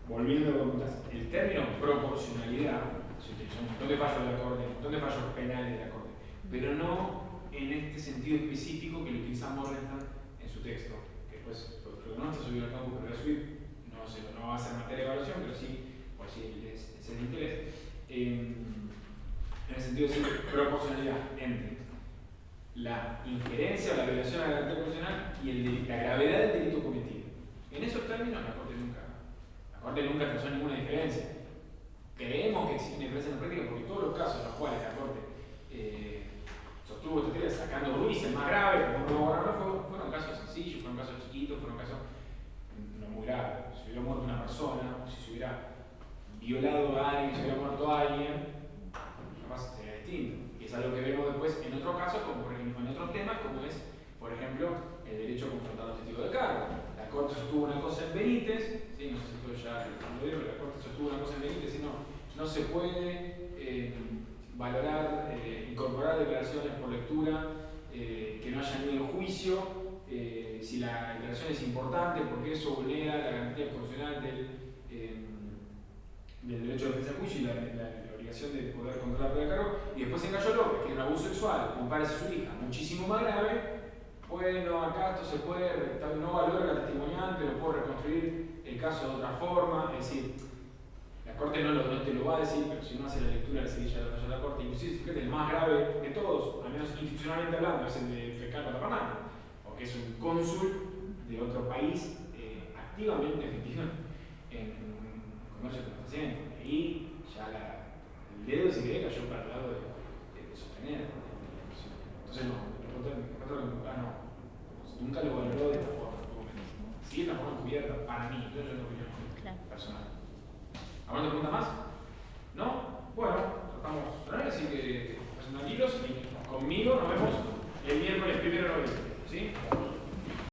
Volviendo a lo que preguntas, el término proporcionalidad se utiliza un montón de fallos de la Corte, un montón de fallos penales de la Corte, pero no en este sentido específico que lo utiliza Morgenstern en su texto, que después lo que no está subido al campo, pero lo voy a subir, no va a ser materia de evaluación, pero sí, por si es de interés, en el sentido de decir proporcionalidad entre la injerencia o la violación a la garantía constitucional y la gravedad del delito cometido. En esos términos la Corte nunca trazó ninguna diferencia. Creemos que existe una diferencia en la práctica porque todos los casos en los cuales la Corte sostuvo esta teoría, sacando Ruiz, el más grave, fueron casos sencillos, fueron casos chiquitos, fueron casos no muy graves. Si hubiera muerto una persona, o si se hubiera violado a alguien, si hubiera muerto a alguien, capaz sería distinto. Y es algo que vemos después en otros casos, como por ejemplo en otros temas, como es, por ejemplo, el derecho a confrontar al testigo de cargo. La Corte sostuvo una cosa en Benítez, ¿sí? No sé si todo ya lo vieron, la Corte sostuvo una cosa en Benítez, no se puede valorar, incorporar declaraciones por lectura que no hayan ido a juicio, si la declaración es importante, porque eso vulnera la garantía constitucional del derecho de defensa del juicio y la obligación de poder controlar el cargo. Y después en Cayo López, que es un abuso sexual, un padre de su hija, muchísimo más grave. Bueno, acá esto se puede, no valora la testimonial, pero puedo reconstruir el caso de otra forma. Es decir, la Corte no te lo va a decir, pero si uno hace la lectura de la seguilla de la Corte, inclusive fíjate, el más grave de todos, al menos institucionalmente hablando, es el de Fecal Patapamán, porque es un cónsul de otro país activamente metido en comercio con los pacientes. Ahí ya el dedo, si querés, cayó para el lado de sostener. Entonces, nunca lo valoró de esta forma. Sí, de una forma encubierta, para mí, yo tengo opinión personal. ¿Alguna pregunta más? ¿No? Bueno, tratamos, ¿no? Así que pasen tranquilos y conmigo nos vemos el miércoles 1 de noviembre.